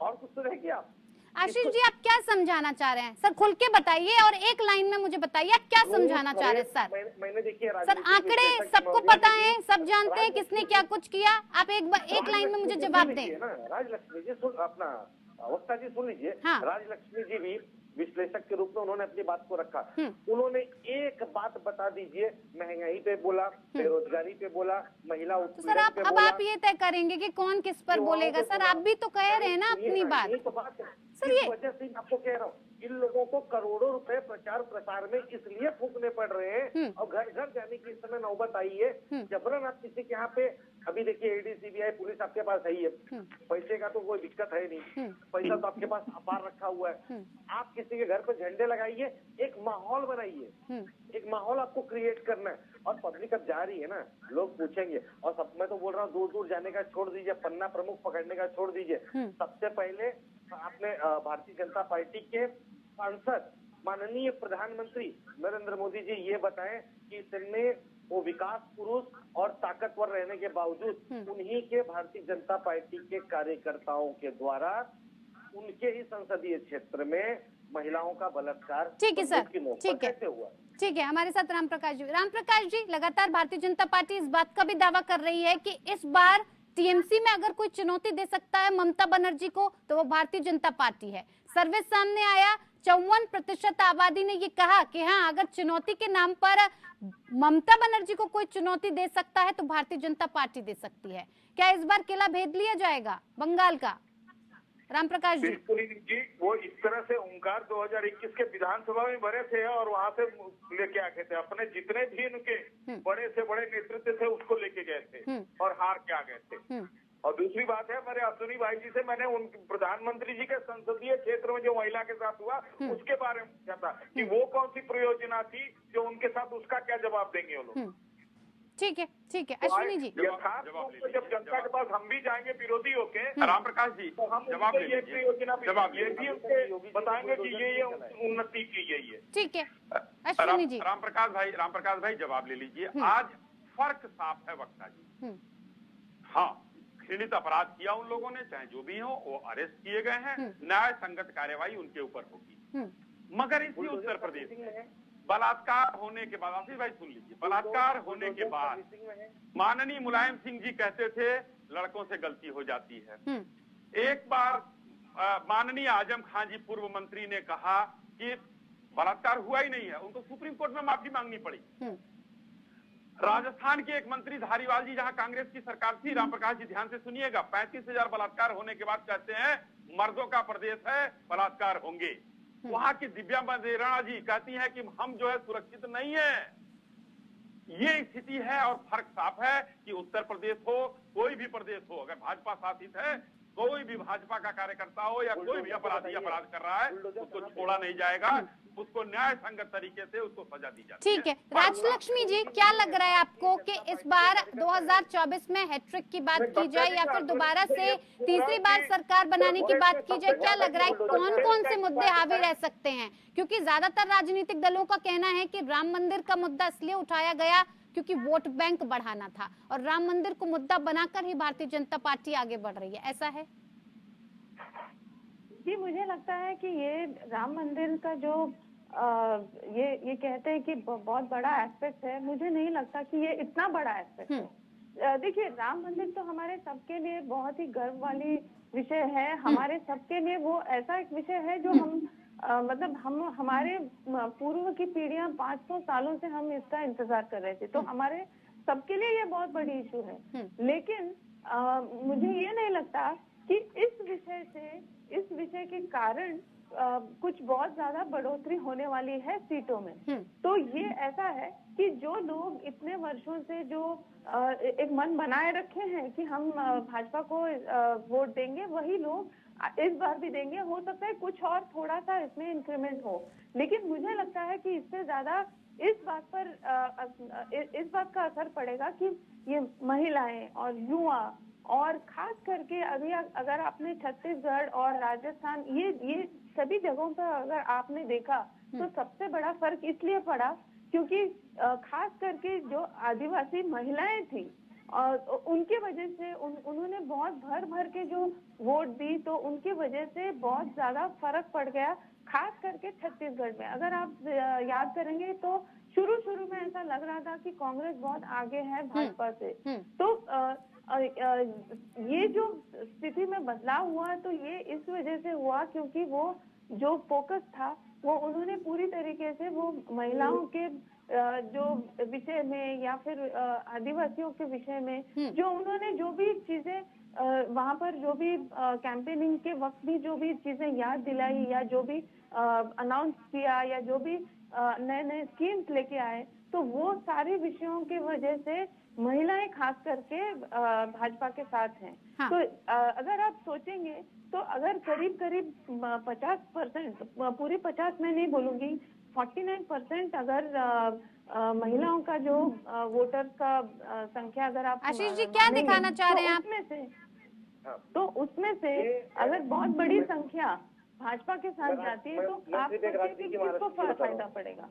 और कुछ तो रहेगी आप?
आशीष जी, आप क्या समझाना चाह रहे हैं सर? खुल के बताइए और एक लाइन में मुझे बताइए आप क्या समझाना चाह रहे हैं सर।
मैंने देखिए
सर, आंकड़े सबको पता है, सब जानते हैं किसने क्या कुछ किया। आप एक लाइन में मुझे जवाब दें।
राजलक्ष्मी जी अपना वक्ता जी सुन लीजिए।
हाँ।
राजलक्ष्मी जी भी विश्लेषक के रूप में उन्होंने अपनी बात को रखा। उन्होंने एक बात बता दीजिए, महंगाई पे बोला, बेरोजगारी पे बोला, महिला
तो सर अब आप ये तय करेंगे कि कौन किस पर बोलेगा? सर आप भी तो कह रहे हैं ना अपनी बात। सर ये
वजह से आपको कह रहा हूँ, इन लोगों को करोड़ों रुपए प्रचार प्रसार में इसलिए फूकने पड़ रहे हैं और घर घर जाने की इस समय नौबत आई है। जबरन आप किसी के यहाँ पे, अभी देखिए ईडी सीबीआई पुलिस आपके पास है ही है, पैसे का तो कोई दिक्कत है नहीं, पैसा तो आपके पास अपार रखा हुआ है। आप किसी के घर पर झंडे लगाइए, एक माहौल बनाइए, एक माहौल आपको क्रिएट करना है। और पब्लिक अब जा रही है ना, लोग पूछेंगे। और सब, मैं तो बोल रहा हूँ दूर दूर जाने का छोड़ दीजिए, पन्ना प्रमुख पकड़ने का छोड़ दीजिए। सबसे पहले आपने भारतीय जनता पार्टी के सांसद माननीय प्रधानमंत्री नरेंद्र मोदी जी ये बताएं कि इतने वो विकास पुरुष और ताकतवर रहने के बावजूद उन्हीं के भारतीय जनता पार्टी के कार्यकर्ताओं के द्वारा उनके ही संसदीय क्षेत्र में महिलाओं का बलात्कार,
ठीक है सर, ठीक है,
कैसे हुआ?
ठीक है। हमारे साथ रामप्रकाश जी, लगातार भारतीय जनता पार्टी इस बात का भी दावा कर रही है कि इस बार टीएमसी में अगर कोई चुनौती दे सकता है ममता बनर्जी को तो वो भारतीय जनता पार्टी है। सर्वे सामने आया, 54% आबादी ने ये कहा कि हाँ, अगर चुनौती के नाम पर ममता बनर्जी को कोई चुनौती दे सकता है तो भारतीय जनता पार्टी दे सकती है। क्या इस बार किला भेद लिया जाएगा बंगाल का? रामप्रकाश जी।
बिल्कुल जी, वो इस तरह से ओंकार 2021 के विधानसभा में भरे थे और वहां से लेके आके थे अपने जितने भी उनके बड़े से बड़े नेतृत्व थे उसको लेके गए थे और हार के आ गए थे। और दूसरी बात है, मेरे अश्विनी भाई जी से मैंने उन प्रधानमंत्री जी के संसदीय क्षेत्र में जो महिला के साथ हुआ उसके बारे में पूछा था कि वो कौन सी परियोजना थी जो उनके साथ, उसका क्या जवाब देंगे वो लोग।
ठीक है, ठीक है अश्विनी जी।
जब जनता के पास हम भी जाएंगे विरोधी होके,
रामप्रकाश जी
तो हम
जवाब ले लीजिए,
ये भी उनके बताएंगे कि ये उन्नति की गई है।
ठीक है अश्विनी जी।
रामप्रकाश भाई जवाब ले लीजिए। आज फर्क साफ है वक्ता जी। हाँ, घृणित अपराध किया उन लोगों ने, चाहे जो भी हो, वो अरेस्ट किए गए हैं, न्याय संगत कार्यवाही उनके ऊपर होगी। मगर इसी उत्तर प्रदेश में बलात्कार होने के बाद, आशीष भाई सुन लीजिए, बलात्कार होने के बाद माननीय मुलायम सिंह जी कहते थे लड़कों से गलती हो जाती है। एक बार माननीय आजम खान जी पूर्व मंत्री ने कहा कि बलात्कार हुआ ही नहीं है, उनको सुप्रीम कोर्ट में माफी मांगनी पड़ी। राजस्थान के एक मंत्री धारीवाल जी, जहां कांग्रेस की सरकार थी, रामप्रकाश जी ध्यान से सुनिएगा, 35,000 बलात्कार होने के बाद कहते हैं मर्दों का प्रदेश है, बलात्कार होंगे। वहां की दिव्या बंदेरा जी कहती हैं कि हम जो है सुरक्षित नहीं है। ये स्थिति है और फर्क साफ है कि उत्तर प्रदेश हो, कोई भी प्रदेश हो, अगर भाजपा शासित है, कोई भी भाजपा का कार्यकर्ता हो या कोई भी अपराधी अपराध कर रहा है, उसको छोड़ा नहीं जाएगा, उसको न्याय संगत तरीके से उसको सजा दी जाती है।
ठीक है राजलक्ष्मी जी, क्या लग रहा है आपको कि इस बार 2024 में हैट्रिक की बात की जाए या फिर दोबारा से तीसरी बार सरकार बनाने की बात की जाए? क्या लग रहा है कौन कौन से मुद्दे हावी रह सकते हैं? क्योंकि ज्यादातर राजनीतिक दलों का कहना है कि राम मंदिर का मुद्दा इसलिए उठाया गया क्योंकि वोट बैंक बढ़ाना था और राम मंदिर को मुद्दा बनाकर ही भारतीय जनता पार्टी आगे बढ़ रही है, ऐसा है?
जी, मुझे लगता है कि ये राम मंदिर का जो ये कहते हैं कि बहुत बड़ा एस्पेक्ट है, मुझे नहीं लगता कि ये इतना बड़ा एस्पेक्ट है। देखिए, राम मंदिर तो हमारे सबके लिए बहुत ही गर्व वाली विषय है। हमारे सबके लिए वो ऐसा एक विषय है जो हम मतलब हम हमारे पूर्व की पीढ़ियां 500 सालों से हम इसका इंतजार कर रहे थे, तो हमारे सबके लिए ये बहुत बड़ी इशू है। लेकिन मुझे ये नहीं लगता कि इस विषय के कारण कुछ बहुत ज्यादा बढ़ोतरी होने वाली है सीटों में। तो ये ऐसा है कि जो लोग इतने वर्षों से जो एक मन बनाए रखे हैं कि हम भाजपा को वोट देंगे, वही लोग इस बार भी देंगे। हो सकता है कुछ और थोड़ा सा इसमें इंक्रीमेंट हो, लेकिन मुझे लगता है कि इससे ज्यादा इस बात का असर पड़ेगा कि ये महिलाएं और युवा, और खास करके अभी अगर आपने छत्तीसगढ़ और राजस्थान ये सभी जगहों पर अगर आपने देखा तो सबसे बड़ा फर्क इसलिए पड़ा क्योंकि खास करके जो आदिवासी महिलाएं थी और उनके वजह से उन्होंने बहुत भर के जो वोट दी, तो उनकी वजह से बहुत ज्यादा फर्क पड़ गया, खास करके छत्तीसगढ़ में। अगर आप याद करेंगे तो शुरू में ऐसा लग रहा था कि कांग्रेस बहुत आगे है भाजपा से। तो ये जो स्थिति में बदलाव हुआ तो ये इस वजह से हुआ क्योंकि वो जो फोकस था वो उन्होंने पूरी तरीके से वो महिलाओं के जो विषय में या फिर आदिवासियों के विषय में जो उन्होंने जो भी चीजें वहां पर जो भी कैंपेनिंग के वक्त भी जो भी चीजें याद दिलाई या जो भी अनाउंस किया या जो भी नए स्कीम्स लेके आए, तो वो सारे विषयों के वजह से महिलाएं खास करके भाजपा के साथ हैं। हाँ। तो अगर आप सोचेंगे तो अगर करीब 50%, पूरी 50 मैं नहीं बोलूंगी, 49% अगर महिलाओं का जो वोटर्स का संख्या अगर आप
आशीष जी क्या दिखाना चाह रहे हैं
आप? उसमें से अगर बहुत बड़ी संख्या भाजपा के साथ जाती है तो आपको फायदा पड़ेगा।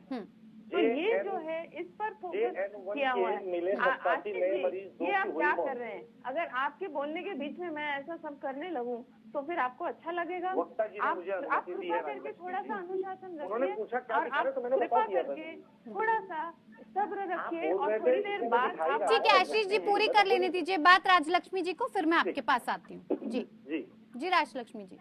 तो ये जो है इस पर फोकस किया हुआ है। ये आप क्या कर रहे हैं? अगर आपके बोलने के बीच में मैं ऐसा सब करने लगूं तो फिर आपको अच्छा लगेगा? आप कृपा करके थोड़ा सा अनुशासन रखिए और आप कृपा करके थोड़ा सा सब्र रखिए और थोड़ी देर बाद
ठीक है आशीष जी, पूरी कर लेने दीजिए बात राजलक्ष्मी जी को, फिर मैं आपके पास आती हूँ। जी राजलक्ष्मी जी।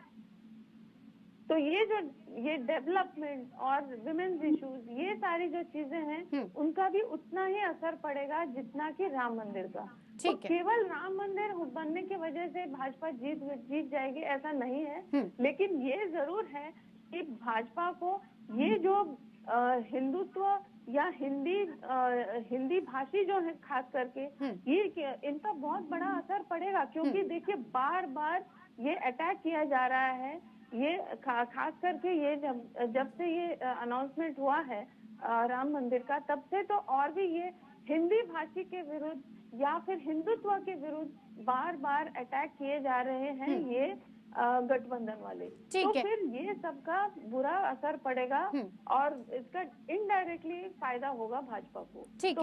तो ये डेवलपमेंट और विमेन्स इश्यूज, ये सारी जो चीजें हैं उनका भी उतना ही असर पड़ेगा जितना कि राम मंदिर का। तो केवल राम मंदिर बनने की वजह से भाजपा जीत जाएगी ऐसा नहीं है, लेकिन ये जरूर है कि भाजपा को ये जो हिंदुत्व या हिंदी भाषी जो है खास करके ये इनका बहुत बड़ा असर पड़ेगा, क्योंकि देखिए बार ये अटैक किया जा रहा है। ये खास करके ये जब से ये अनाउंसमेंट हुआ है राम मंदिर का, तब से तो और भी ये हिंदी भाषी के विरुद्ध या फिर हिंदुत्व के विरुद्ध बार अटैक किए जा रहे हैं ये गठबंधन वाले। तो फिर ये सबका बुरा असर पड़ेगा और इसका इनडायरेक्टली फायदा होगा भाजपा को। तो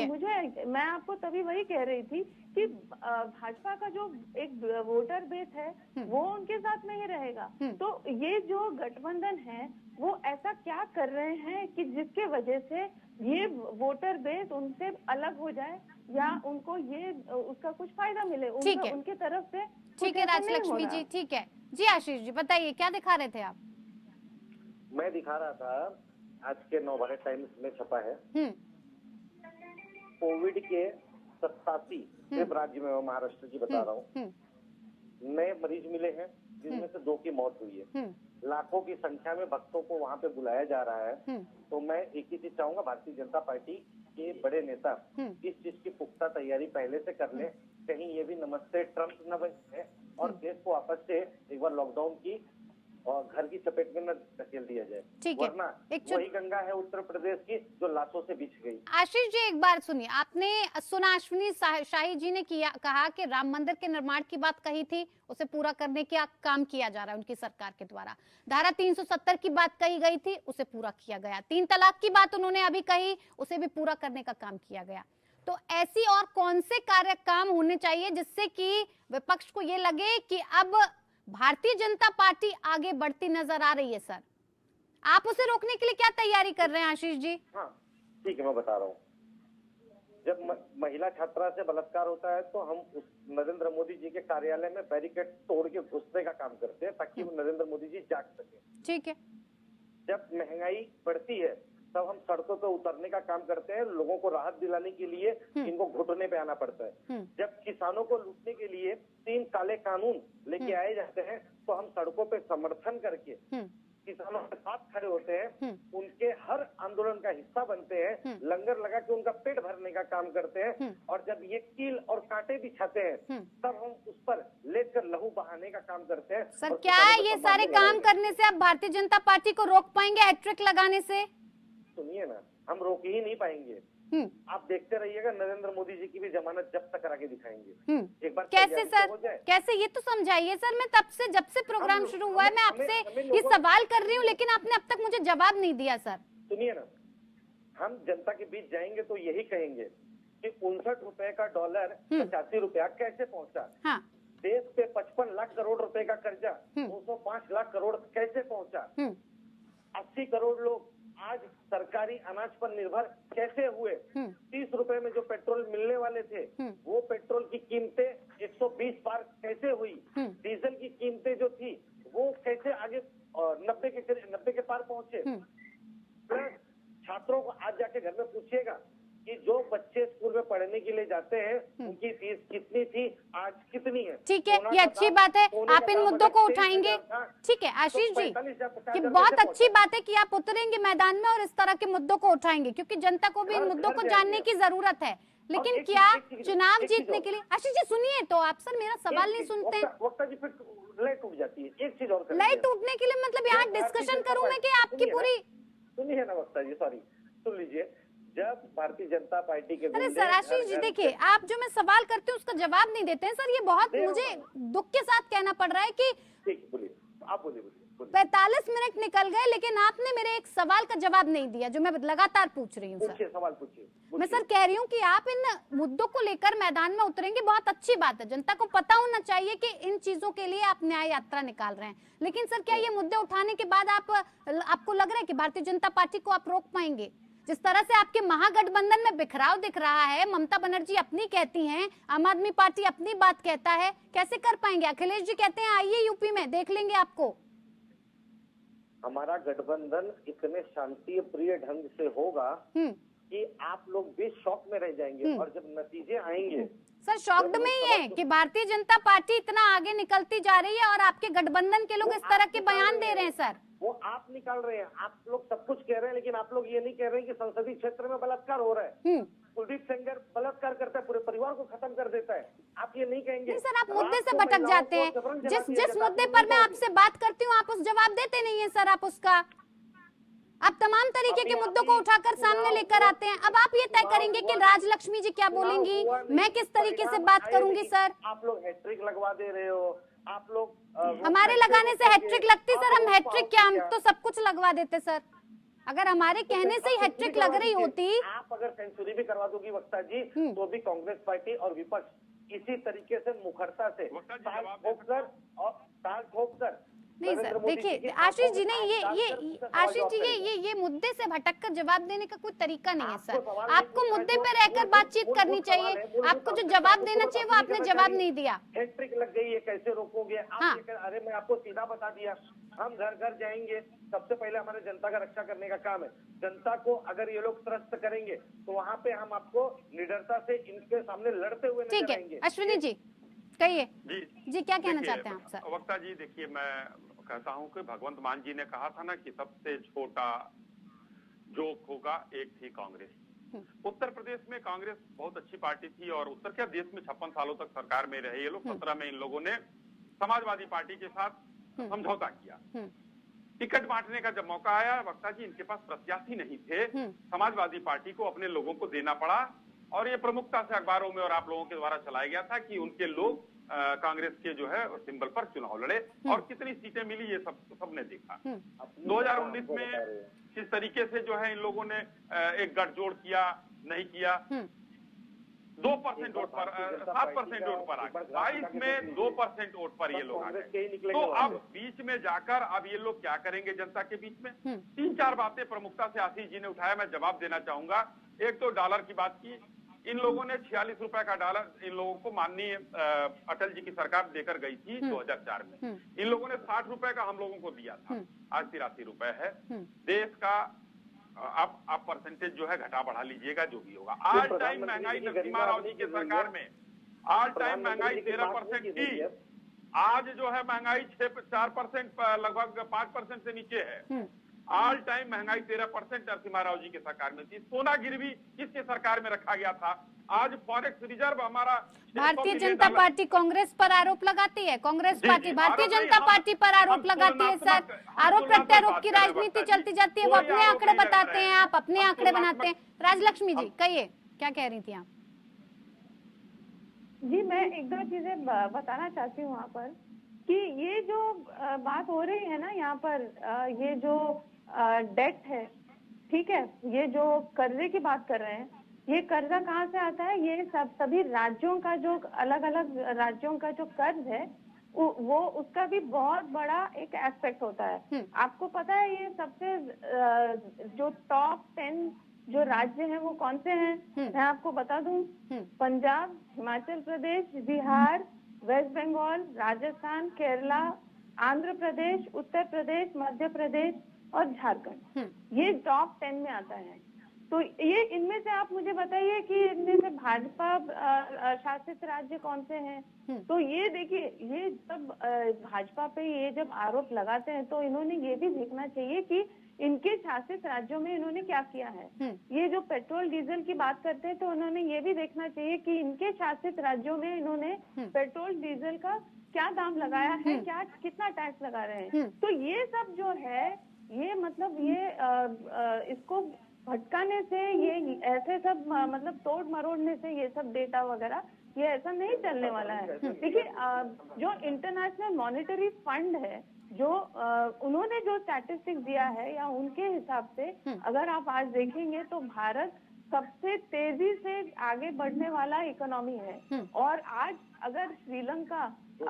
मैं आपको तभी वही कह रही थी कि भाजपा का जो एक वोटर बेस है वो उनके साथ में ही रहेगा। तो ये जो गठबंधन है वो ऐसा क्या कर रहे हैं कि जिसके वजह से ये वोटर बेस उनसे अलग हो जाए या उनको ये उसका कुछ फायदा मिले उनके तरफ से।
ठीक है राजलक्ष्मी जी, ठीक है जी। आशीष जी बताइए क्या दिखा रहे थे आप?
मैं दिखा रहा था आज के नवभारत टाइम्स में छपा है, कोविड के 87 सिर्फ राज्य में, महाराष्ट्र की बता रहा हूँ, नए मरीज मिले हैं जिनमें से 2 की मौत हुई है। लाखों की संख्या में भक्तों को वहां पे बुलाया जा रहा है। तो मैं एक ही चीज चाहूंगा, भारतीय जनता पार्टी के बड़े नेता इस चीज की पुख्ता तैयारी पहले से कर ले, कहीं ये भी नमस्ते ट्रम्प न बने और देश को वापस से एक बार लॉकडाउन की और घर की चपेट में न धकेल दिया जाए, वरना वही गंगा है उत्तर प्रदेश की जो लाशों से बिछ गई।
आशीष जी एक बार सुनिए, आपने सुना अश्विनी शाही जी ने कहा कि राम मंदिर के निर्माण की बात कही थी, उसे पूरा करने का काम किया जा रहा है उनकी सरकार के द्वारा। धारा 370 की बात कही गई थी, उसे पूरा किया गया। 3 तलाक की बात उन्होंने अभी कही, उसे भी पूरा करने का काम किया गया। तो ऐसी और कौन से काम होने चाहिए जिससे कि विपक्ष को ये लगे कि अब भारतीय जनता पार्टी आगे बढ़ती नजर आ रही है? सर आप उसे रोकने के लिए क्या तैयारी कर रहे हैं आशीष जी?
हाँ ठीक है, मैं बता रहा हूँ। जब महिला छात्रा से बलात्कार होता है तो हम उस नरेंद्र मोदी जी के कार्यालय में बैरिकेड तोड़ के घुसने का काम करते हैं ताकि वो नरेंद्र मोदी जी जाग सके।
ठीक है।
जब महंगाई बढ़ती है तब हम सड़कों पे उतरने का काम करते हैं, लोगों को राहत दिलाने के लिए इनको घुटने पे आना पड़ता है। जब किसानों को लूटने के लिए 3 काले कानून लेके आए जाते हैं तो हम सड़कों पे समर्थन करके किसानों के साथ खड़े होते हैं, उनके हर आंदोलन का हिस्सा बनते हैं, लंगर लगा के उनका पेट भरने का काम करते हैं, और जब ये कील और कांटे बिछाते हैं तब हम उस पर लेकर लहू बहाने का काम करते हैं।
सर क्या ये सारे काम करने से आप भारतीय जनता पार्टी को रोक पाएंगे हैट्रिक लगाने से?
सुनिए ना, हम रोक ही नहीं पाएंगे। आप देखते रहिएगा, नरेंद्र मोदी जी की भी जमानत जब तक करा के दिखाएंगे। एक बार
कैसे सर, कैसे ये तो समझाइए सर। मैं तब से, जब से प्रोग्राम शुरू हुआ है मैं आपसे ये सवाल कर रही हूँ, लेकिन आपने अब तक मुझे जवाब नहीं दिया सर।
सुनिए ना, हम जनता के बीच जाएंगे तो यही कहेंगे कि 59 रुपए का डॉलर 85 रुपया कैसे पहुंचा।
हाँ।
देश पे 55 लाख करोड़ रुपए का कर्जा 205 लाख करोड़ कैसे पहुंचा। 80 करोड़ लोग आज सरकारी अनाज पर निर्भर कैसे हुए। 30 रुपए में जो पेट्रोल मिलने वाले थे वो पेट्रोल की कीमतें 120 पार कैसे हुई। डीजल की कीमतें जो थी वो कैसे आगे 90 के पार पहुंचे। प्लस छात्रों को आज जाके घर में पूछिएगा कि जो बच्चे स्कूल में पढ़ने के लिए जाते हैं उनकी फीस कितनी थी, आज कितनी है।
ठीक है, ये अच्छी बात है, आप इन मुद्दों को उठाएंगे। ठीक है आशीष जी, कि बहुत अच्छी बात है कि आप उतरेंगे मैदान में और इस तरह के मुद्दों को उठाएंगे, क्योंकि जनता को भी इन मुद्दों को जानने की जरूरत है। लेकिन क्या चुनाव जीतने के लिए, आशीष जी सुनिए तो, आप सर मेरा सवाल नहीं सुनते हैं।
वक्ता जी फिर लय टूट जाती है। एक चीज और,
लय टूटने के लिए मतलब यहाँ डिस्कशन करूँ मैं कि आपकी पूरी,
सुनिए ना वक्ता जी, सॉरी सुन लीजिए। जब भारतीय जनता पार्टी के,
अरे सर आशीष जी देखिए, आप जो मैं सवाल करती हूँ उसका जवाब नहीं देते हैं सर। ये बहुत मुझे दुख के साथ कहना पड़ रहा है कि
आप बोलिए
45 मिनट निकल गए लेकिन आपने मेरे एक सवाल का जवाब नहीं दिया जो मैं लगातार पूछ रही हूँ सर।
सवाल पूछिए।
मैं सर कह रही हूँ कि आप इन मुद्दों को लेकर मैदान में उतरेंगे, बहुत अच्छी बात है। जनता को पता होना चाहिए कि इन चीजों के लिए आप न्याय यात्रा निकाल रहे हैं। लेकिन सर क्या ये मुद्दे उठाने के बाद आपको लग रहा है कि भारतीय जनता पार्टी को आप रोक पाएंगे? जिस तरह से आपके महागठबंधन में बिखराव दिख रहा है, ममता बनर्जी अपनी कहती हैं, आम आदमी पार्टी अपनी बात कहता है, कैसे कर पाएंगे? अखिलेश जी कहते हैं आइए यूपी में देख लेंगे आपको।
हमारा गठबंधन इतने शांति प्रिय ढंग से होगा कि आप लोग भी शॉक में रह जाएंगे, और जब नतीजे आएंगे
सर शॉक्ड में ही है कि भारतीय जनता पार्टी इतना आगे निकलती जा रही है और आपके गठबंधन के लोग इस तरह के बयान दे रहे हैं सर।
वो आप निकाल रहे हैं, आप लोग सब कुछ कह रहे हैं, लेकिन आप लोग ये नहीं कह रहे हैं कि संसदीय क्षेत्र में बलात्कार हो रहा है। कुलदीप सेंगर बलात्कार करता है, पूरे परिवार को खत्म कर देता है। आप ये नहीं कहेंगे।
नहीं सर, आप मुद्दे से भटक जाते हैं। जिस मुद्दे पर मैं आपसे बात करती हूँ आप उस जवाब देते नहीं है सर। आप उसका आप तमाम तरीके के मुद्दों को उठाकर सामने लेकर आते हैं। अब आप ये तय करेंगे कि राजलक्ष्मी जी क्या बोलेंगी, मैं किस तरीके से बात करूंगी सर।
आप लोग हैट्रिक लगवा दे रहे हो, आप लोग
हमारे लगाने से हैट्रिक लगती सर? हम हैट्रिक क्या, हम तो सब कुछ लगवा देते सर। अगर हमारे कहने से ही हैट्रिक लग रही होती।
आप अगर सेंचुरी भी करवा दोगी वक्ता जी तो भी कांग्रेस पार्टी और विपक्ष इसी तरीके से मुखरता से ताल ठोककर
नहीं सर देखिए आशीष जी, नहीं ये आशीष जी ये मुद्दे से भटककर जवाब देने का कोई तरीका नहीं है सर। आपको मुद्दे पे रहकर बातचीत करनी चाहिए। आपको जो जवाब देना चाहिए वो आपने जवाब नहीं दिया।
हैट्रिक लग गई है, कैसे रोकोगे आप? हाँ। अरे मैं आपको सीधा बता दिया, हम घर घर जाएंगे। सबसे पहले हमारे जनता का रक्षा करने का काम है। जनता को अगर ये लोग त्रस्त करेंगे तो वहाँ पे हम आपको निडरता से इनके सामने लड़ते हुए नजर आएंगे।
अश्विनी जी कहिए। जी क्या कहना चाहते हैं आप सर?
वक्ता जी देखिए, मैं कहता हूं कि भगवंत मान जी ने कहा था ना कि सबसे छोटा जोक होगा एक थी कांग्रेस। उत्तर प्रदेश में कांग्रेस बहुत अच्छी पार्टी थी और उत्तर क्या देश में 56 सालों तक सरकार में रहे ये लोग। 17 में इन लोगों ने समाजवादी पार्टी के साथ समझौता किया। टिकट बांटने का जब मौका आया वक्ता जी, इनके पास प्रत्याशी नहीं थे, समाजवादी पार्टी को अपने लोगों को देना पड़ा और ये प्रमुखता से अखबारों में और आप लोगों के द्वारा चलाया गया था कि उनके लोग कांग्रेस के जो है सिंबल पर चुनाव लड़े और कितनी सीटें मिली ये सबने देखा। 2019 में किस तरीके से जो है इन लोगों ने एक गठजोड़ किया, नहीं किया। 2% वोट पर 7% वोट पर आ गए। 22 में 2% वोट पर ये लोग आ गए। तो अब बीच में जाकर अब ये लोग क्या करेंगे जनता के बीच में? 3-4 बातें प्रमुखता से आशीष जी ने उठाया, मैं जवाब देना चाहूंगा। एक तो डॉलर की बात की, इन लोगों ने 46 रुपए का डॉलर इन लोगों को माननीय अटल जी की सरकार देकर गई थी 2004 में। इन लोगों ने 60 रुपए का हम लोगों को दिया था, आज 83 रुपए है। देश का आप परसेंटेज जो है घटा बढ़ा लीजिएगा, जो भी होगा। ऑल टाइम महंगाई नरसिम्हा राव जी की सरकार में ऑल टाइम महंगाई 13% थी, आज जो है महंगाई 4% लगभग 5% से नीचे है। ऑल टाइम महंगाई 13% नरसिम्हा राव जी की सरकार में थी। सोना गिरवी किसके सरकार में रखा गया था? आज फॉरेक्स रिजर्व हमारा
भारतीय जनता पार्टी कांग्रेस पर आरोप लगाती है, कांग्रेस पार्टी भारतीय जनता पार्टी पर आरोप लगाती है सर। आरोप प्रत्यारोप की राजनीति चलती जाती है, वो अपने आंकड़े बताते हैं, आप अपने आंकड़े बनाते हैं। राजलक्ष्मी जी कहिए, क्या कह रही थी आप?
जी, मैं एक दो चीजें बताना चाहती हूँ यहाँ पर कि ये जो बात हो रही है ना यहाँ पर, ये जो डेट है, ठीक है, ये जो कर्जे की बात कर रहे हैं, ये कर्जा कहाँ से आता है? ये सभी राज्यों का जो अलग अलग राज्यों का जो कर्ज है वो उसका भी बहुत बड़ा एक एस्पेक्ट होता है। आपको पता है ये सबसे जो टॉप 10 जो राज्य हैं वो कौन से हैं? मैं आपको बता दूं, पंजाब, हिमाचल प्रदेश, बिहार, वेस्ट बंगाल, राजस्थान, केरला, आंध्र प्रदेश, उत्तर प्रदेश, मध्य प्रदेश और झारखंड, ये टॉप 10 में आता है। तो ये इनमें से आप मुझे बताइए कि इनमें से भाजपा शासित राज्य कौन से हैं? तो ये देखिए, ये जब भाजपा पे ये जब आरोप लगाते हैं तो इन्होंने ये भी देखना चाहिए कि इनके शासित राज्यों में इन्होंने क्या किया है। ये जो पेट्रोल डीजल की बात करते हैं तो उन्होंने ये भी देखना चाहिए कि इनके शासित राज्यों में इन्होंने पेट्रोल डीजल का क्या दाम लगाया है, क्या कितना टैक्स लगा रहे हैं। तो ये सब जो है, ये मतलब ये इसको भटकाने से, ये ऐसे सब मतलब तोड़ मरोड़ने से ये सब डेटा वगैरह ये ऐसा नहीं चलने वाला है। देखिए, जो इंटरनेशनल मॉनेटरी फंड है, जो उन्होंने जो स्टैटिस्टिक्स दिया है या उनके हिसाब से अगर आप आज देखेंगे तो भारत सबसे तेजी से आगे बढ़ने वाला इकोनॉमी है। और आज अगर श्रीलंका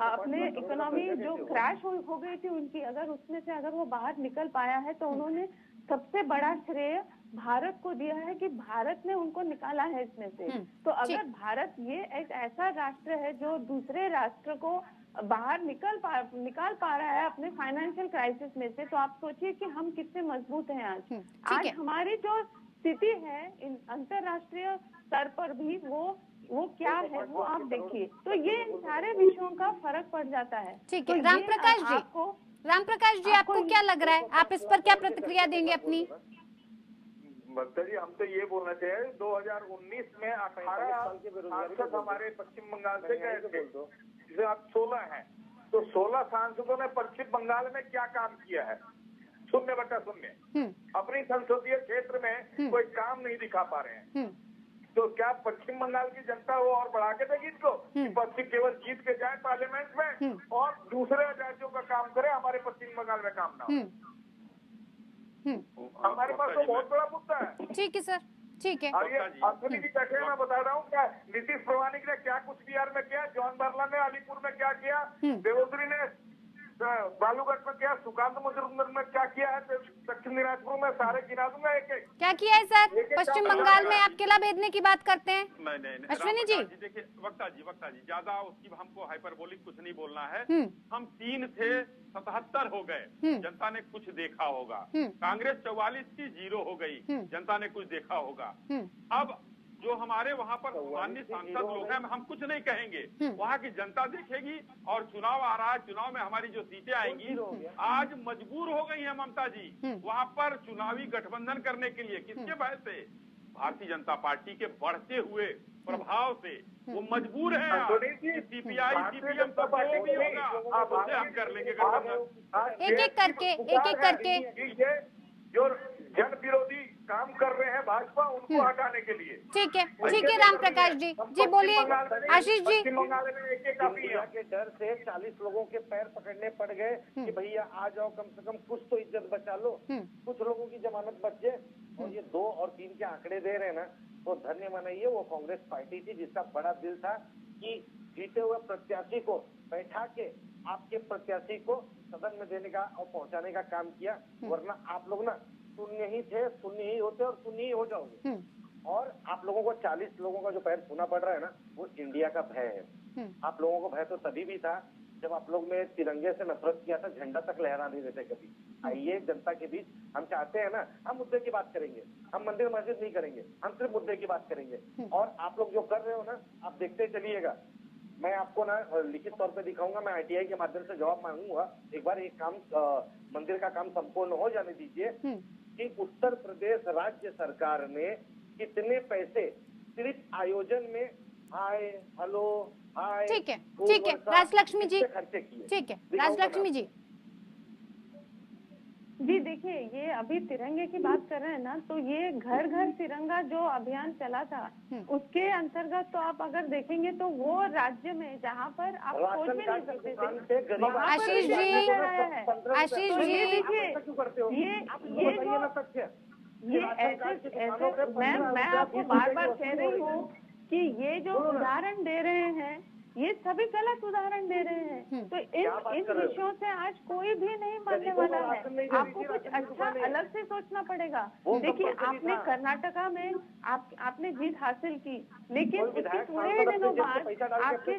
अपने इकोनॉमी जो क्रैश हो गई थी उनकी, अगर उसमें से अगर वो बाहर निकल पाया है तो उन्होंने सबसे बड़ा श्रेय भारत को दिया है कि भारत ने उनको निकाला है इसमें से। तो अगर भारत ये एक ऐसा राष्ट्र है जो दूसरे राष्ट्र को बाहर निकाल पा रहा है अपने फाइनेंशियल क्राइसिस में से, तो आप सोचिए कि हम कितने मजबूत हैं आज। आज हमारी जो स्थिति है इन अंतरराष्ट्रीय स्तर पर भी वो क्या है वो आप देखिए। तो ये इन सारे विषयों का फर्क पड़ जाता है।
ठीक है, राम प्रकाश जी आपको क्या लग रहा है, आप इस पर क्या प्रतिक्रिया देंगे अपनी?
भक्ता जी, हम तो ये बोलना चाहिए 2019 में 18 सांसद हमारे पश्चिम बंगाल से गए थे, जिसे आप 16 हैं, तो 16 सांसदों ने पश्चिम बंगाल में क्या काम किया है? 0/0। अपनी संसदीय क्षेत्र में कोई काम नहीं दिखा पा रहे हैं। तो क्या पश्चिम बंगाल की जनता वो और बढ़ा के देगी इसको? पश्चिम केवल जीत के जाए पार्लियामेंट में और दूसरे राज्यों का काम करे, हमारे पश्चिम बंगाल में काम ना हो। हमारे पास तो बहुत बड़ा मुद्दा है।
ठीक है सर, ठीक है।
और ये अश्विनी की बैठक मैं बता रहा हूँ, क्या नीतीश प्रमाणिक ने क्या कुछ बिहार में किया, जॉन बर्ला ने अलीपुर में क्या किया, देवोत्री ने बालूघाट में क्या, सुकांत मजूमदार में क्या किया है, दक्षिण दिनाजपुर में, सारे गिना दूंगा एक एक।
क्या किया है सर? पश्चिम बंगाल में आप किला भेदने की बात करते हैं?
नहीं
अश्विनी जी
देखिए, वक्ता जी ज्यादा उसकी हमको हाइपरबोलिक कुछ नहीं बोलना है। हम 3 थे, 77 हो गए, जनता ने कुछ देखा होगा। कांग्रेस 44 की 0 हो गई, जनता ने कुछ देखा होगा। अब जो हमारे वहाँ पर माननीय सांसद लोग हैं, हम कुछ नहीं कहेंगे, वहाँ की जनता देखेगी। और चुनाव आ रहा है, चुनाव में हमारी जो सीटें आएंगी, आज मजबूर हो गई है ममता जी वहाँ पर चुनावी गठबंधन करने के लिए। किसके भय से? भारतीय जनता पार्टी के बढ़ते हुए प्रभाव से वो मजबूर है। सीपीआई सीपीएम सब भी होगा, उससे हम कर लेंगे गठबंधन।
एक एक करके
जो जन विरोधी काम कर रहे हैं भाजपा, उनको हटाने के लिए।
ठीक है राम प्रकाश जी बोलिए। आशीष जी,
पश्चिम बंगाल में एक के डर से 40 लोगों के पैर पकड़ने पड़ गए कि भैया आ जाओ, कम से कम कुछ तो इज्जत बचा लो, कुछ लोगों की जमानत बच जाए। और ये 2 और 3 के आंकड़े दे रहे हैं ना, तो धन्य मनाइए वो कांग्रेस पार्टी थी जिसका बड़ा दिल था कि जीते हुए प्रत्याशी को बैठा के आपके प्रत्याशी को सदन में देने का और पहुंचाने का काम किया। वरना आप लोग ना शून्य ही थे, शून्य ही होते और शून्य ही हो जाओगे। और आप लोगों को 40 लोगों का जो पैर छूना पड़ रहा है ना, वो इंडिया का भय है। आप लोगों को भय तो तभी भी था जब आप लोग में तिरंगे से नफरत किया था, झंडा तक लहरा नहीं देते कभी। आइए जनता के बीच, हम चाहते हैं ना, हम मुद्दे की बात करेंगे, हम मंदिर मस्जिद नहीं करेंगे, हम सिर्फ मुद्दे की बात करेंगे। और आप लोग जो कर रहे हो ना, आप देखते चलिएगा। मैं आपको ना लिखित तौर पे दिखाऊंगा, मैं आरटीआई के माध्यम से जवाब मांगूंगा। एक बार एक काम, मंदिर का काम संपूर्ण हो जाने दीजिए कि उत्तर प्रदेश राज्य सरकार ने कितने पैसे सिर्फ आयोजन में, हाय हेलो हाय,
ठीक है राजलक्ष्मी जी,
खर्चे किए।
ठीक है राजलक्ष्मी जी।
जी देखिए, ये अभी तिरंगे की बात कर रहे हैं ना, तो ये घर घर तिरंगा जो अभियान चला था, उसके अंतर्गत तो आप अगर देखेंगे तो वो राज्य में जहाँ पर आप सोच भी नहीं सकते थे,
आशीष जी, आशीष जी,
ये ऐसे मैं आपको बार बार कह रही हूँ कि ये जो उदाहरण दे रहे हैं, ये सभी गलत उदाहरण दे रहे हैं। तो इन विषयों से आज कोई भी नहीं मानने वाला है। आपको कुछ अच्छा अलग से सोचना पड़ेगा। देखिए, आपने कर्नाटका में आपने जीत हासिल की, लेकिन उसके थोड़े ही दिनों बाद आपके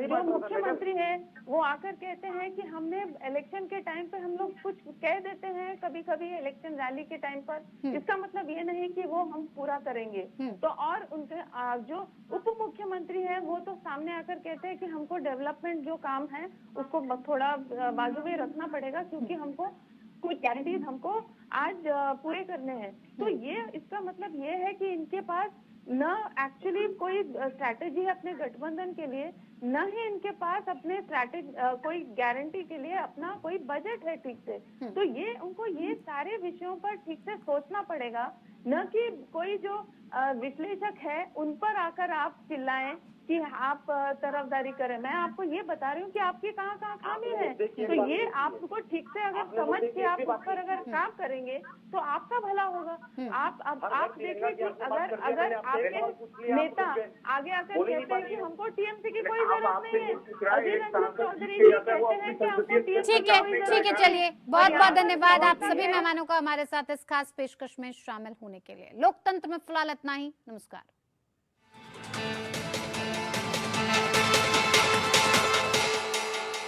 जो मुख्यमंत्री है वो आकर कहते हैं कि हमने इलेक्शन के टाइम पे, हम लोग कुछ कह देते हैं कभी कभी इलेक्शन रैली के टाइम पर, इसका मतलब ये नहीं कि वो हम पूरा करेंगे। तो और उनके जो उप मुख्यमंत्री है वो तो सामने आकर कहते हैं कि हमको डेवलपमेंट जो काम है उसको थोड़ा बाजू में रखना पड़ेगा, क्योंकि हमको कुछ गारंटीज हमको आज पूरे करने हैं। तो ये इसका मतलब ये है कि इनके पास न एक्चुअली कोई स्ट्रैटेजी है अपने गठबंधन के लिए, न ही इनके पास अपने कोई गारंटी के लिए अपना कोई बजट है ठीक से। तो ये उनको ये सारे विषयों पर ठीक से सोचना पड़ेगा, न कि कोई जो विश्लेषक है उन पर आकर आप चिल्लाएं कि आप तरफदारी करें। मैं आपको ये बता रही हूँ कि आपकी कहाँ कहाँ खामी है। तो ये आपको ठीक से अगर समझ के आप उस पर अगर काम करेंगे तो आपका भला होगा। आप देखिए कि अगर आपके नेता आगे आकर कहते हैं कि हमको टीएमसी की कोई जरूरत नहीं है, अधीर रंजन चौधरी जी कहते हैं कि हमको टीएमसी
ठीक है, चलिए बहुत बहुत धन्यवाद आप सभी मेहमानों का हमारे साथ इस खास पेशकश में शामिल होने के लिए। लोकतंत्र में फिलहाल इतना ही। नमस्कार।